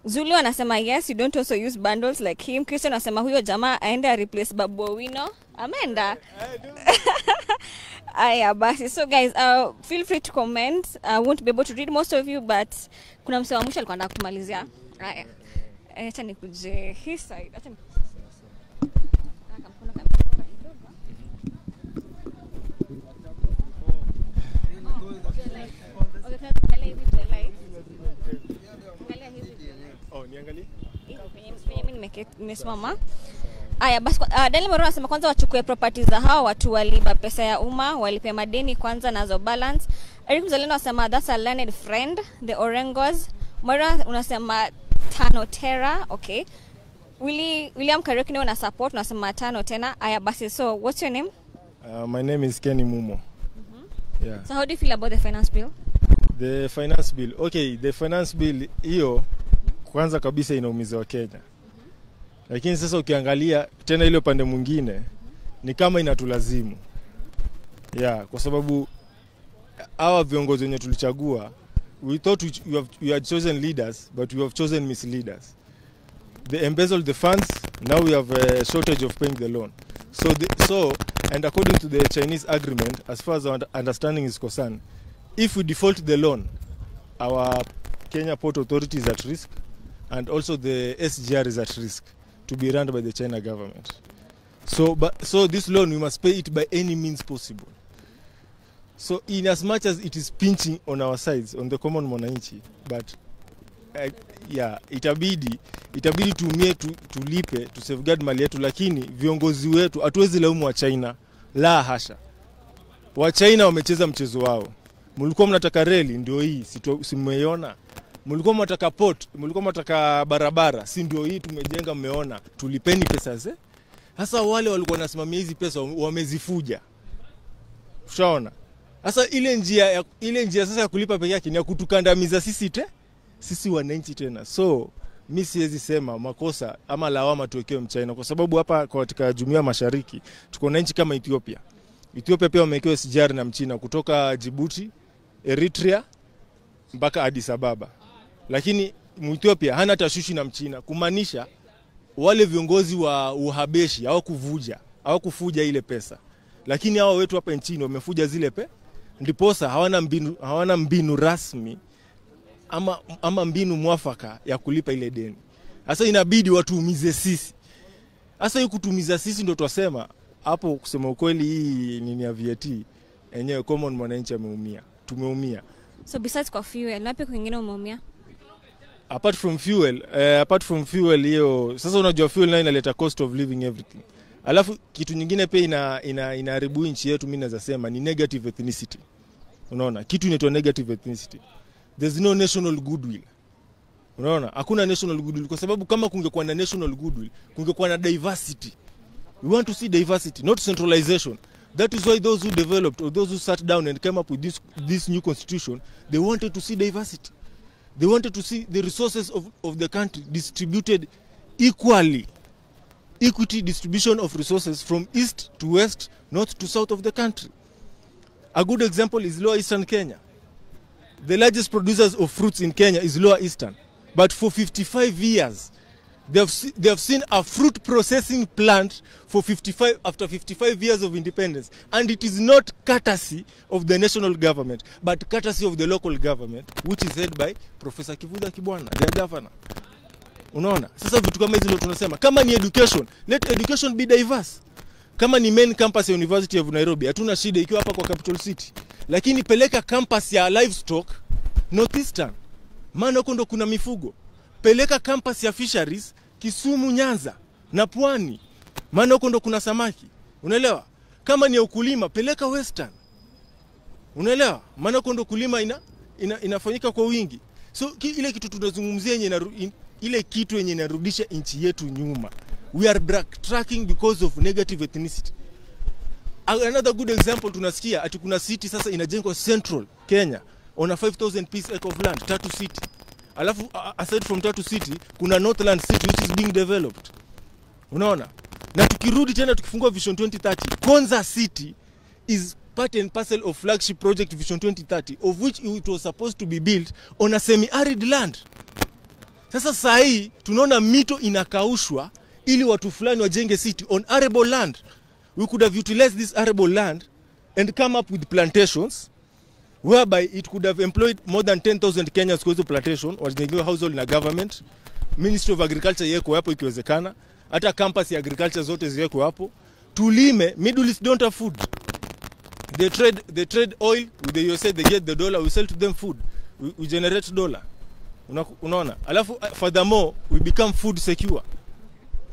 Zulu anasema yes, you don't also use bundles like him. Christian anasema huyo jamaa aende replace Babu Owino. Amenda. Aya basi. So guys, feel free to comment. I won't be able to read most of you, but kuna msema mwisho alikuwa anataka kumalizia. Aya. Acha nikuje hii side. Acha nimesimama. Aya basi Daniel Moro anasema kwanza wachukue properties za hao watu waliba pesa ya umma, walipe madeni kwanza nazo balance. Eric Mzalendo anasema that's a learned friend, the Orengos. Mora unasema tano tera, okay. William Kariuki una support unasema tano tena. Aya basi, so what's your name? My name is Kenny Mumo. Yeah. So how do you feel about the finance bill? The finance bill. Okay, the finance bill hiyo kwanza kabisa inaumiza wa Kenya. Lakini sasa ukiangalia tena ile upande mwingine ni kama inatulazimu. Yeah, kwa sababu hawa viongozi wenye tulichagua, we thought we had chosen leaders, but we have chosen misleaders. They embezzled the funds, now we have a shortage of paying the loan. So And according to the Chinese agreement, as far as our understanding is concerned, if we default the loan, our Kenya Port Authority is at risk, and also the SGR is at risk to be run by the China government. So this loan, we must pay it by any means possible. So in as much as it is pinching on our sides, on the common mwananchi, but itabidi tumie tulipe to safeguard mali yetu, lakini viongozi wetu hatuwezi laumu wa China, la hasha. Wa China wamecheza mchezo wao. Mlikuwa mnataka reli, ndio hii, si mmeiona. Mlikuwa mnataka port, mlikuwa mnataka barabara, si ndio hii tumejenga, mmeona. Tulipeni pesa ze. Sasa wale walikuwa wanasimamia hizi pesa wamezifuja. Ushaona? Sasa ile njia sasa ya kulipa peke yake ni ya kutukandamiza sisi wananchi tena. So mimi siwezi sema makosa ama lawama tuwekewe Mchina, kwa sababu hapa katika Jumuiya Mashariki tuko na nchi kama Ethiopia. Ethiopia pia wamewekewa SGR na Mchina kutoka Djibouti, Eritrea mpaka Addis Ababa. Lakini Ethiopia hana tashushi na Mchina, kumaanisha wale viongozi wa Uhabeshi hawakufuja ile pesa. Lakini hao wetu hapa nchini wamefuja zile ndiposa hawana mbinu rasmi ama mbinu mwafaka ya kulipa ile deni. Sasa inabidi watuumize sisi. Sasa hii kutumiza sisi ndio twasema hapo, kusema ukweli hii nini ya VAT enyewe common mwananchi tumeumia. So besides kwa fuel, wapi kwingine umeumia? Apart from fuel hiyo, sasa unajua fuel nayo inaleta cost of living everything. Alafu kitu nyingine pia inaharibu nchi yetu, mimi naweza sema ni negative ethnicity. Unaona? Kitu inaitwa negative ethnicity. There's no national goodwill. Unaona? Hakuna national goodwill, kwa sababu kama kungekuwa na national goodwill, kungekuwa na diversity. We want to see diversity, not centralization. That is why those who developed or those who sat down and came up with this new constitution, they wanted to see diversity. They wanted to see the resources of the country distributed equally. Equity distribution of resources from east to west, north to south of the country. A good example is Lower Eastern Kenya. The largest producers of fruits in Kenya is Lower Eastern. But for 55 years, they have seen a fruit processing plant after 55 years of independence. And it is not courtesy of the national government, but courtesy of the local government, which is headed by Professor Kivuda Kibwana, their governor. Unaona? Sasa vitu kama hizo ndio tunasema. Kama ni education, let education be diverse. Kama ni main campus ya University of Nairobi, hatuna shida ikiwa hapa kwa capital city. Lakini peleka campus ya livestock Northeastern, maana huko ndo kuna mifugo. Peleka campus ya fisheries Kisumu, Nyanza na Pwani, maana huko ndo kuna samaki. Unaelewa? Kama ni ukulima, peleka Western. Unaelewa? Maana huko ndo kulima inafanyika kwa wingi. So ile kitu tunazungumzia ile kitu yenye inarudisha nchi yetu nyuma. We are backtracking because of negative ethnicity. Another good example tunasikia ati kuna city sasa inajengwa Central Kenya on a 5,000 piece acre of land, Tatu City. Alafu aside from Tatu City kuna Northland City which is being developed. Unaona? Na tukirudi tena tukifungua Vision 2030, Konza City is part and parcel of flagship project Vision 2030, of which it was supposed to be built on a semi-arid land. Sasa sahi tunaona mito inakaushwa ili watu fulani wajenge city on arable land. We could have utilized this arable land and come up with plantations whereby it could have employed more than 10,000 Kenyans kwa hizo plantation, wajengewe household na government. Ministry of Agriculture yeko hapo ikiwezekana, hata campus ya agriculture zote ziweko hapo. Tulime, Middle East don't have food. They trade oil with the USA, they get the dollar, we sell to them food. We generate dollar. Unaona? Alafu furthermore, we become food secure.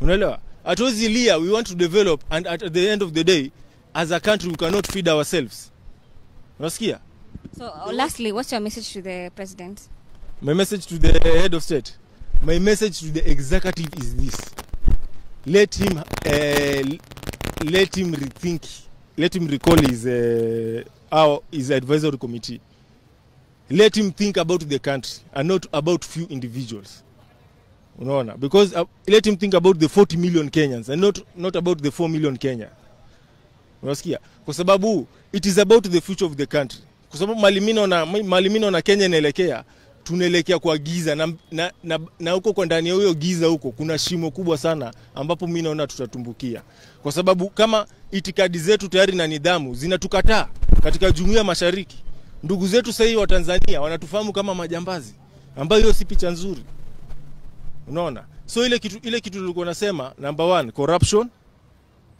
Unaelewa? Atozi lia, we want to develop, and at the end of the day, as a country, we cannot feed ourselves. Unasikia? So lastly, what's your message to the president? My message to the head of state, my message to the executive is this: let him rethink, let him recall his advisory committee. Let him think about the country and not about few individuals. Unaona? Because let him think about the 40 million Kenyans and not about the 4 million Kenya. Unasikia? Kwa sababu it is about the future of the country. Kwa sababu malimino na Kenya inaelekea, tunaelekea kwa giza na huko kwa ndani ya huyo giza huko kuna shimo kubwa sana ambapo mimi naona tutatumbukia. Kwa sababu kama itikadi zetu tayari na nidhamu zinatukataa katika Jumuiya Mashariki, ndugu zetu sasa wa Tanzania wanatufahamu kama majambazi, ambayo hiyo si picha nzuri. Unaona? So ile kitu tulikuwa nasema, number 1, corruption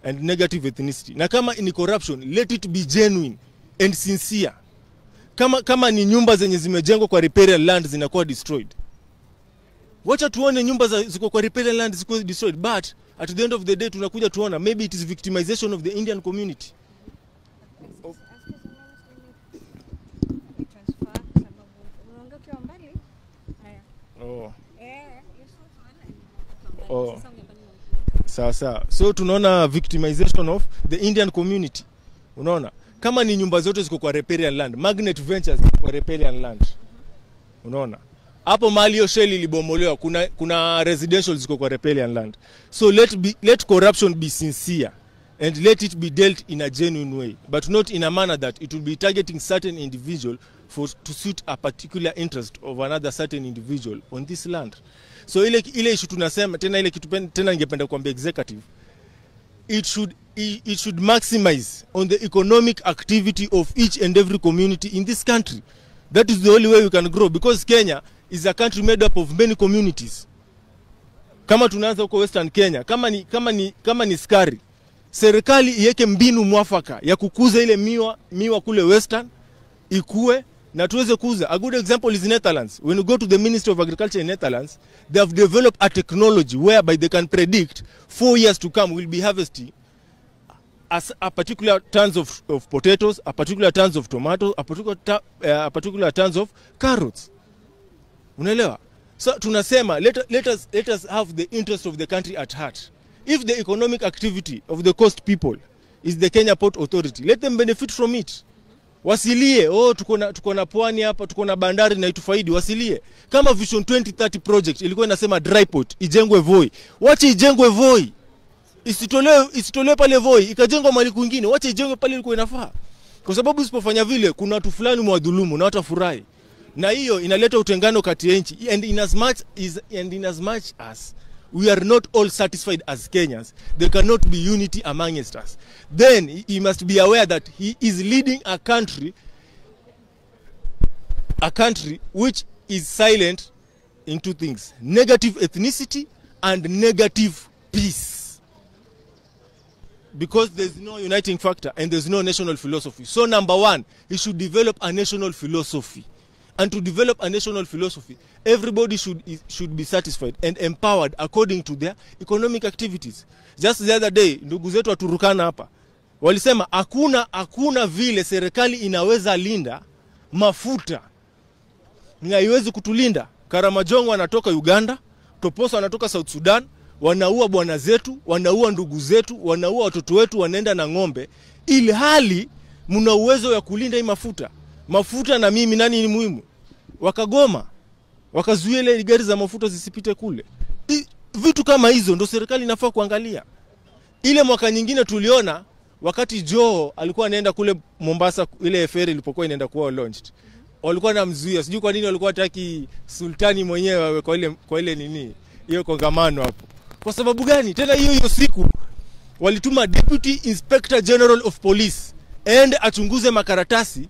and negative ethnicity. Na kama ni corruption, let it be genuine and sincere. Kama ni nyumba zenye zimejengwa kwa riparian land zinakuwa destroyed, wacha tuone nyumba ziko kwa riparian land ziko destroyed, but at the end of the day tunakuja tuona maybe it is victimization of the Indian community. Sasa so tunaona victimization of the Indian community. Unaona? Kama ni nyumba zote ziko kwa riparian land, Magnet Ventures ziko kwa riparian land. Unaona? Hapo mahali hiyo shell ilibomolewa kuna residential ziko kwa riparian land. So let corruption be sincere and let it be dealt in a genuine way, but not in a manner that it will be targeting certain individual to suit a particular interest of another certain individual on this land. So ile issue tunasema tena, ile kitu tena ningependa kuambia executive, it should maximize on the economic activity of each and every community in this country. That is the only way we can grow, because Kenya is a country made up of many communities. Kama tunaanza huko Western Kenya, kama ni skari, serikali iweke mbinu mwafaka ya kukuza ile miwa kule Western ikue na tuweze kuuza. A good example is Netherlands. When you go to the Ministry of Agriculture in Netherlands, they have developed a technology whereby they can predict 4 years to come we'll be harvesting a particular tons of potatoes, a particular tons of tomatoes, a particular tons of carrots. Unaelewa? So tunasema let us have the interest of the country at heart. If the economic activity of the coast people is the Kenya Port Authority, let them benefit from it. Wasilie, tuko na pwani hapa, tuko na bandari na itufaidi, wasilie. Kama Vision 2030 project ilikuwa inasema dry port ijengwe Voi, wacha ijengwe Voi. Isitolewe pale Voi ikajengwa mahali kwingine, wacha ijengwe pale ilikuwa inafaa. Kwa sababu usipofanya vile kuna watu fulani mwadhulumu na watafurahi. Na hiyo inaleta utengano kati ya nchi, and in as much as we are not all satisfied as Kenyans, there cannot be unity amongst us. Then he must be aware that he is leading a country which is silent in two things: negative ethnicity and negative peace. Because there's no uniting factor and there's no national philosophy. So number 1, he should develop a national philosophy. And to develop a national philosophy, everybody should be satisfied and empowered according to their economic activities. Just the other day, ndugu zetu waturukana hapa walisema hakuna vile serikali inaweza linda mafuta na iwezi kutulinda. Karamajongo anatoka Uganda, Toposa anatoka South Sudan, wanaua bwana zetu, wanaua ndugu zetu, wanaua watoto wetu, wanaenda na ng'ombe, ili hali mna uwezo ya kulinda hii mafuta na mimi nani ni muhimu. Wakagoma, wakazuia ile gari za mafuta zisipite kule. Vitu kama hizo ndo serikali inafaa kuangalia. Ile mwaka nyingine tuliona wakati Joe alikuwa anaenda kule Mombasa, ile ferry ilipokuwa inaenda kuwa launched, walikuwa namzuia, sijui kwa nini walikuwa hataki sultani mwenyewe kwa ile nini hiyo kongamano hapo. Kwa sababu gani? Tena hiyo siku walituma Deputy Inspector General of Police and achunguze makaratasi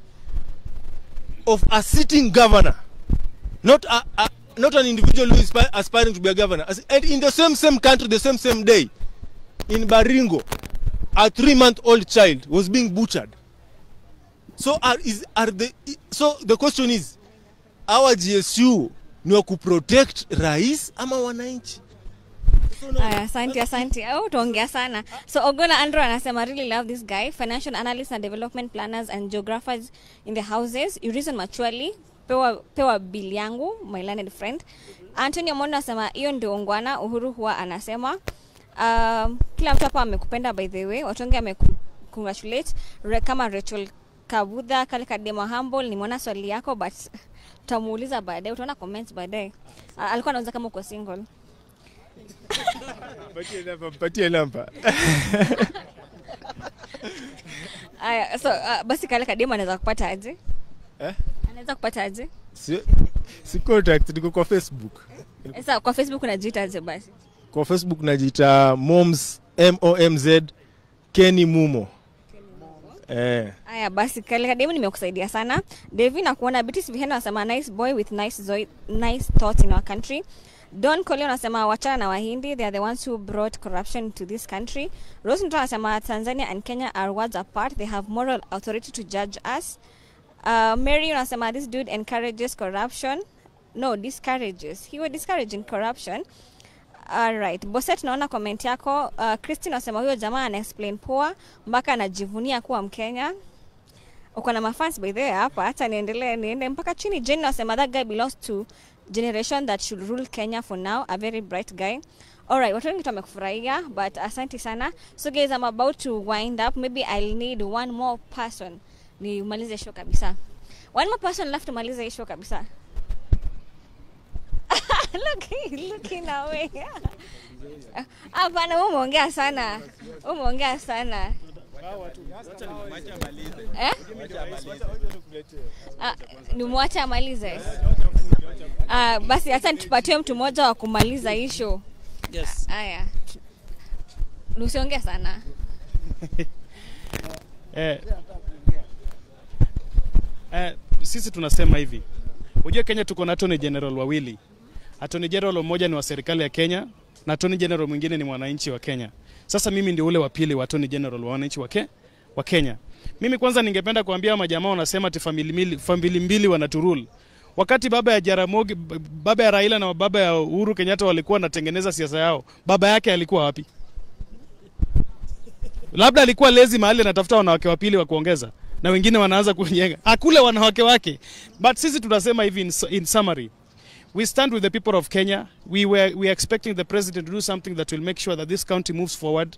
of a sitting governor, not an individual who is aspiring to be a governor. And in the same country, the same day, in Baringo, a 3-month-old child was being butchered. So the question is, our GSU ni wa kuprotect rais ama wananchi? Asante. Tuongea sana. So Ogona Andrew anasema, really love this guy. Financial analysts and development planners and geographers in the houses. You reason maturely. Pewa bill yangu, my learned friend. Antonio Mondo anasema, hiyo ndio ongwana. Uhuru huwa anasema, kila mtu hapa amekupenda by the way. Watu wengi amecongratulate. Kama Rachel Kabudha, kale kadema humble, nimeona swali yako but tutamuuliza baadaye. Utaona comments baadaye. Alikuwa anauliza kama uko single. Patie namba. So basi kale kadema anaweza kupata aje? Anaweza kupata aje? Si contact, niko kwa Facebook. Sasa kwa Facebook unajiitaje basi? Kwa Facebook najiita Moms MOMZ Kenny Mumo. Aya basi kale kademu nimekusaidia sana. Devi na kuona Bitis Vihenda anasema nice boy with nice thoughts in our country. Don Collier anasema wachana na Wahindi, they are the ones who brought corruption to this country. Rose Nto anasema Tanzania and Kenya are worlds apart, they have moral authority to judge us. Mary anasema this dude encourages corruption. No, discourages. He was discouraging corruption. Alright, Boset naona comment yako. Christine anasema huyo jamaa ana explain poa mpaka anajivunia kuwa Mkenya. Uko na mafans by there hapa, hata niende mpaka chini. Jane anasema that guy belongs to generation that should rule Kenya for now, a very bright guy. Alright, watu wengi tumekufurahia but asante sana. So guys, I'm about to wind up. Maybe I'll need one more person ni umalize show kabisa. One more person left to malize hii show kabisa. Looking away. Hapana, umeongea sana. Umeongea sana. Nimwache amalize. Basi hata tupatie mtu mmoja wa kumaliza hii show. Yes. Haya. Usiongea sana. Sisi tunasema hivi. Unajua Kenya tuko na Attorney General wawili. Attorney General mmoja ni wa serikali ya Kenya na Attorney General mwingine ni mwananchi wa Kenya. Sasa mimi ndio ule wa pili wa Attorney General wa wananchi wa Kenya. Mimi kwanza ningependa kuambia majamaa wanasema ati family mbili wanaturule. Wakati baba ya Jaramogi, baba ya Raila na baba ya Uhuru Kenyatta walikuwa wanatengeneza siasa yao, baba yake alikuwa wapi? Labda alikuwa lazy mahali anatafuta wanawake wa pili wa kuongeza na wengine wanaanza kujenga. Akule wanawake wake. But sisi tunasema hivi in summary. We stand with the people of Kenya. We are expecting the president to do something that will make sure that this county moves forward.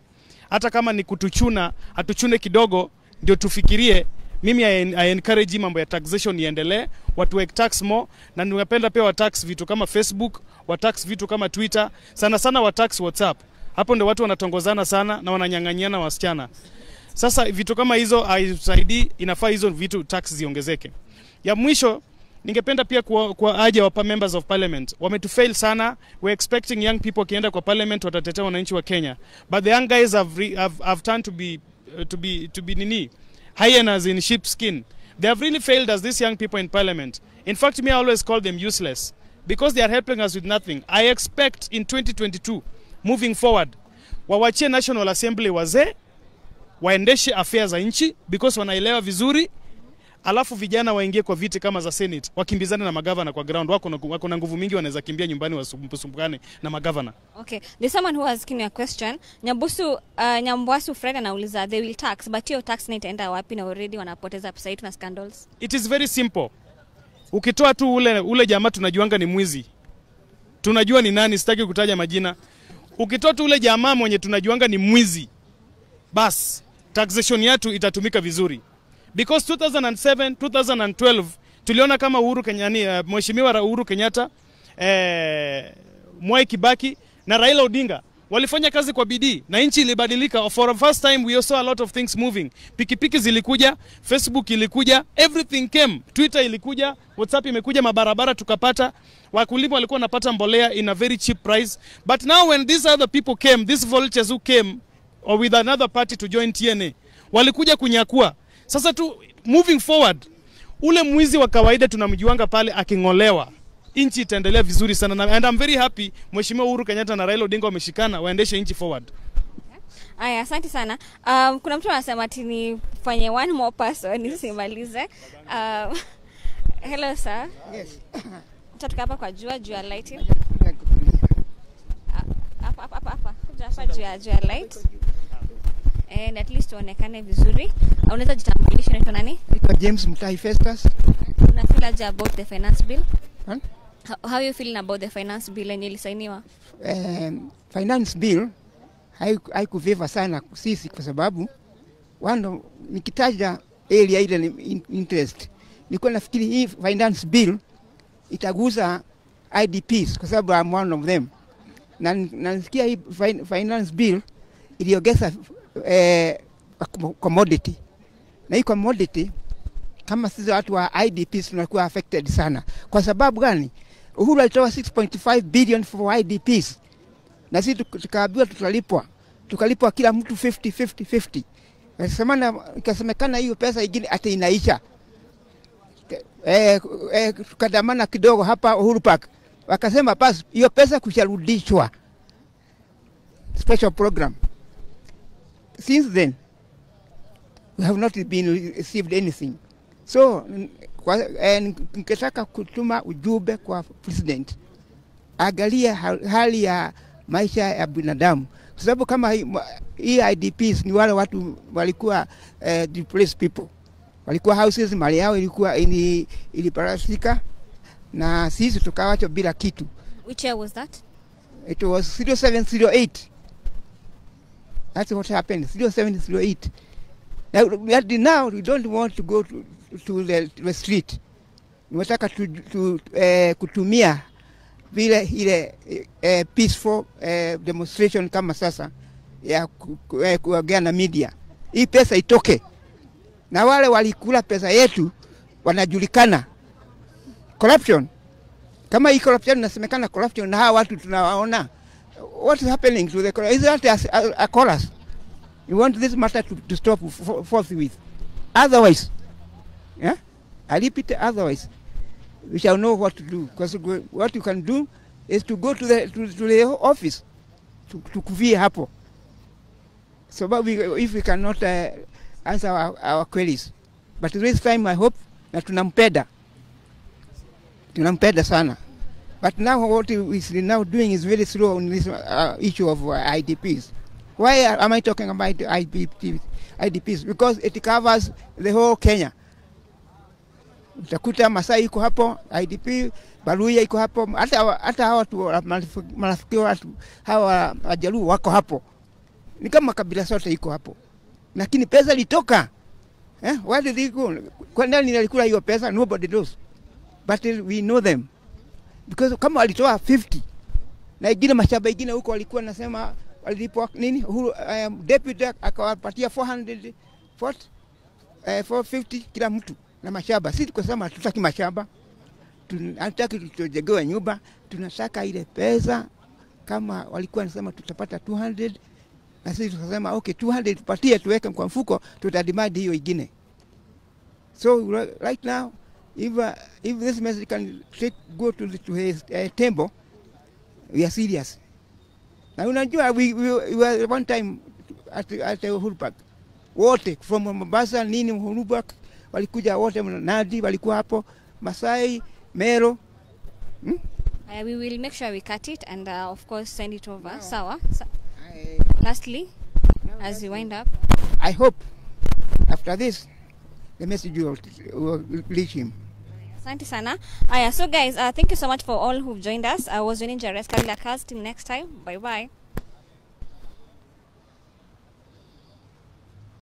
Hata kama ni kutuchuna, atuchune kidogo ndio tufikirie. Mimi I encourage mambo ya taxation iendelee, watu wa tax more, na ningependa pia wa tax vitu kama Facebook, wa tax vitu kama Twitter, sana wa tax WhatsApp. Hapo ndio watu wanatongozana sana na wananyang'anyana wasichana. Sasa vitu kama hizo haisaidii, inafaa hizo vitu tax ziongezeke. Ya mwisho ningependa pia kwa aje wa members of parliament. Wametufail sana. We're expecting young people kienda kwa parliament watatetea wananchi wa Kenya. But the young guys have turned to be nini? Hyenas in sheepskin. They have really failed as these young people in parliament. In fact, me I always call them useless because they are helping us with nothing. I expect in 2022 moving forward wawachie National Assembly wazee waendeshe affairs za nchi because wanaelewa vizuri, alafu vijana waingie kwa viti kama za Senate wakimbizane na magavana kwa ground. Wako na nguvu mingi, wanaweza kimbia nyumbani wasumbukane na magavana. Okay, there's someone who has asking me a question. Nyambwasu Fred anauliza they will tax, but your tax itaenda wapi na already wanapoteza pesa yetu na scandals? It is very simple. Ukitoa tu ule jamaa tunajuanga ni mwizi, tunajua ni nani, sitaki kutaja majina. Ukitoa tu ule jamaa mwenye tunajuanga ni mwizi, bas taxation yetu itatumika vizuri. Because 2007, 2012 tuliona kama Mheshimiwa Uhuru Kenyatta, Mwai Kibaki na Raila Odinga walifanya kazi kwa bidii na nchi ilibadilika. For the first time we saw a lot of things moving. Pikipiki zilikuja, Facebook ilikuja, everything came. Twitter ilikuja, WhatsApp imekuja, mabarabara tukapata. Wakulima walikuwa wanapata mbolea in a very cheap price. But now when these other people came, these vultures who came or with another party to join TNA, walikuja kunyakua. Sasa moving forward, ule mwizi wa kawaida tunamjuanga pale akingolewa, inchi itaendelea vizuri sana. And I'm very happy Mheshimiwa Uhuru Kenyatta na Raila Odinga wameshikana waendeshe inchi forward. Aya, asante sana. Kuna mtu anasema ati nifanye one more person nisimalize. Hello sir. Yes. Tutatoka hapa kwa jua lighting. Hapa. Jua light. And at least tuonekane vizuri. Unaweza jitambulisha unaitwa nani? Naitwa James Mutai Festus. Una feel about the finance bill? Huh? How you feeling about the finance bill yenye ilisainiwa? Finance bill haikufavor sana sisi kwa sababu nikitaja area ile interest. Nilikuwa nafikiri hii finance bill itaguza IDPs kwa sababu I'm one of them. Na nasikia hii finance bill iliongeza commodity. Na hii commodity kama sisi watu wa IDPs tunakuwa affected sana. Kwa sababu gani? Uhuru alitoa 6.5 billion for IDPs. Na sisi tukaambiwa tukalipwa kila mtu 50. Ikasemekana hiyo pesa ingine ati inaisha. Tukadamana kidogo hapa Uhuru Park. Wakasema basi hiyo pesa kusharudishwa. Special program. Since then, we have not been received anything. So, nikitaka kutuma ujumbe kwa president, angalia hali ya maisha ya binadamu. Kwa sababu kama hii IDPs ni wale watu walikuwa displaced people. Walikuwa houses, mali yao ilikuwa iliparasika na sisi tukawacho bila kitu. Which year was that? It was 0708. That's what happened. 0708. Now we don't want to go to the street. Tunataka kutumia vile ile peaceful demonstration kama sasa ya kuongea na media. Hii pesa itoke. Na wale walikula pesa yetu wanajulikana. Corruption. Kama hii corruption inasemekana corruption na hawa watu tunawaona. What is happening to the chorus? Is that a chorus? You want this matter to stop forthwith. Otherwise, yeah? I repeat, otherwise, we shall know what to do. Because what you can do is to go to the office to kuvia hapo. So, but if we cannot answer our queries, but this time I hope that tunampenda sana. But now what we are now doing is very slow on this issue of IDPs. Why am I talking about IDPs? Because it covers the whole Kenya. Utakuta Masai iko hapo, IDP, Baluya iko hapo, hata hawa tu marafiki watu hawa Wajaluo wako hapo. Ni kama kabila sote iko hapo. Lakini pesa litoka. Where did they go? Kwa nani alikula hiyo pesa? Nobody knows. But we know them. Because kama walitoa 50 na ingine mashamba ingine huko walikuwa nasema walipwa nini deputy akawapatia 450 kila mtu na mashamba. Sisi tukasema hatutaki mashamba, tunataka tutojegewe nyumba, tunataka ile pesa. Kama walikuwa nasema tutapata 200 na sisi tukasema okay 200 tupatie tuweke kwa mfuko, tutademand hiyo ingine. So right now if this message can go to his temple, we are serious. Na unajua we were one time at Uhuru Park. Wote from Mombasa nini Uhuru Park walikuja wote, Nandi walikuwa hapo, Masai, Mero. We will make sure we cut it and of course send it over. Sawa. Lastly, as you wind up, I hope after this the message will reach him. Asante sana. So guys, thank you so much for all who've joined us. I was winning Jares Kabila Cast. Till next time. Bye bye.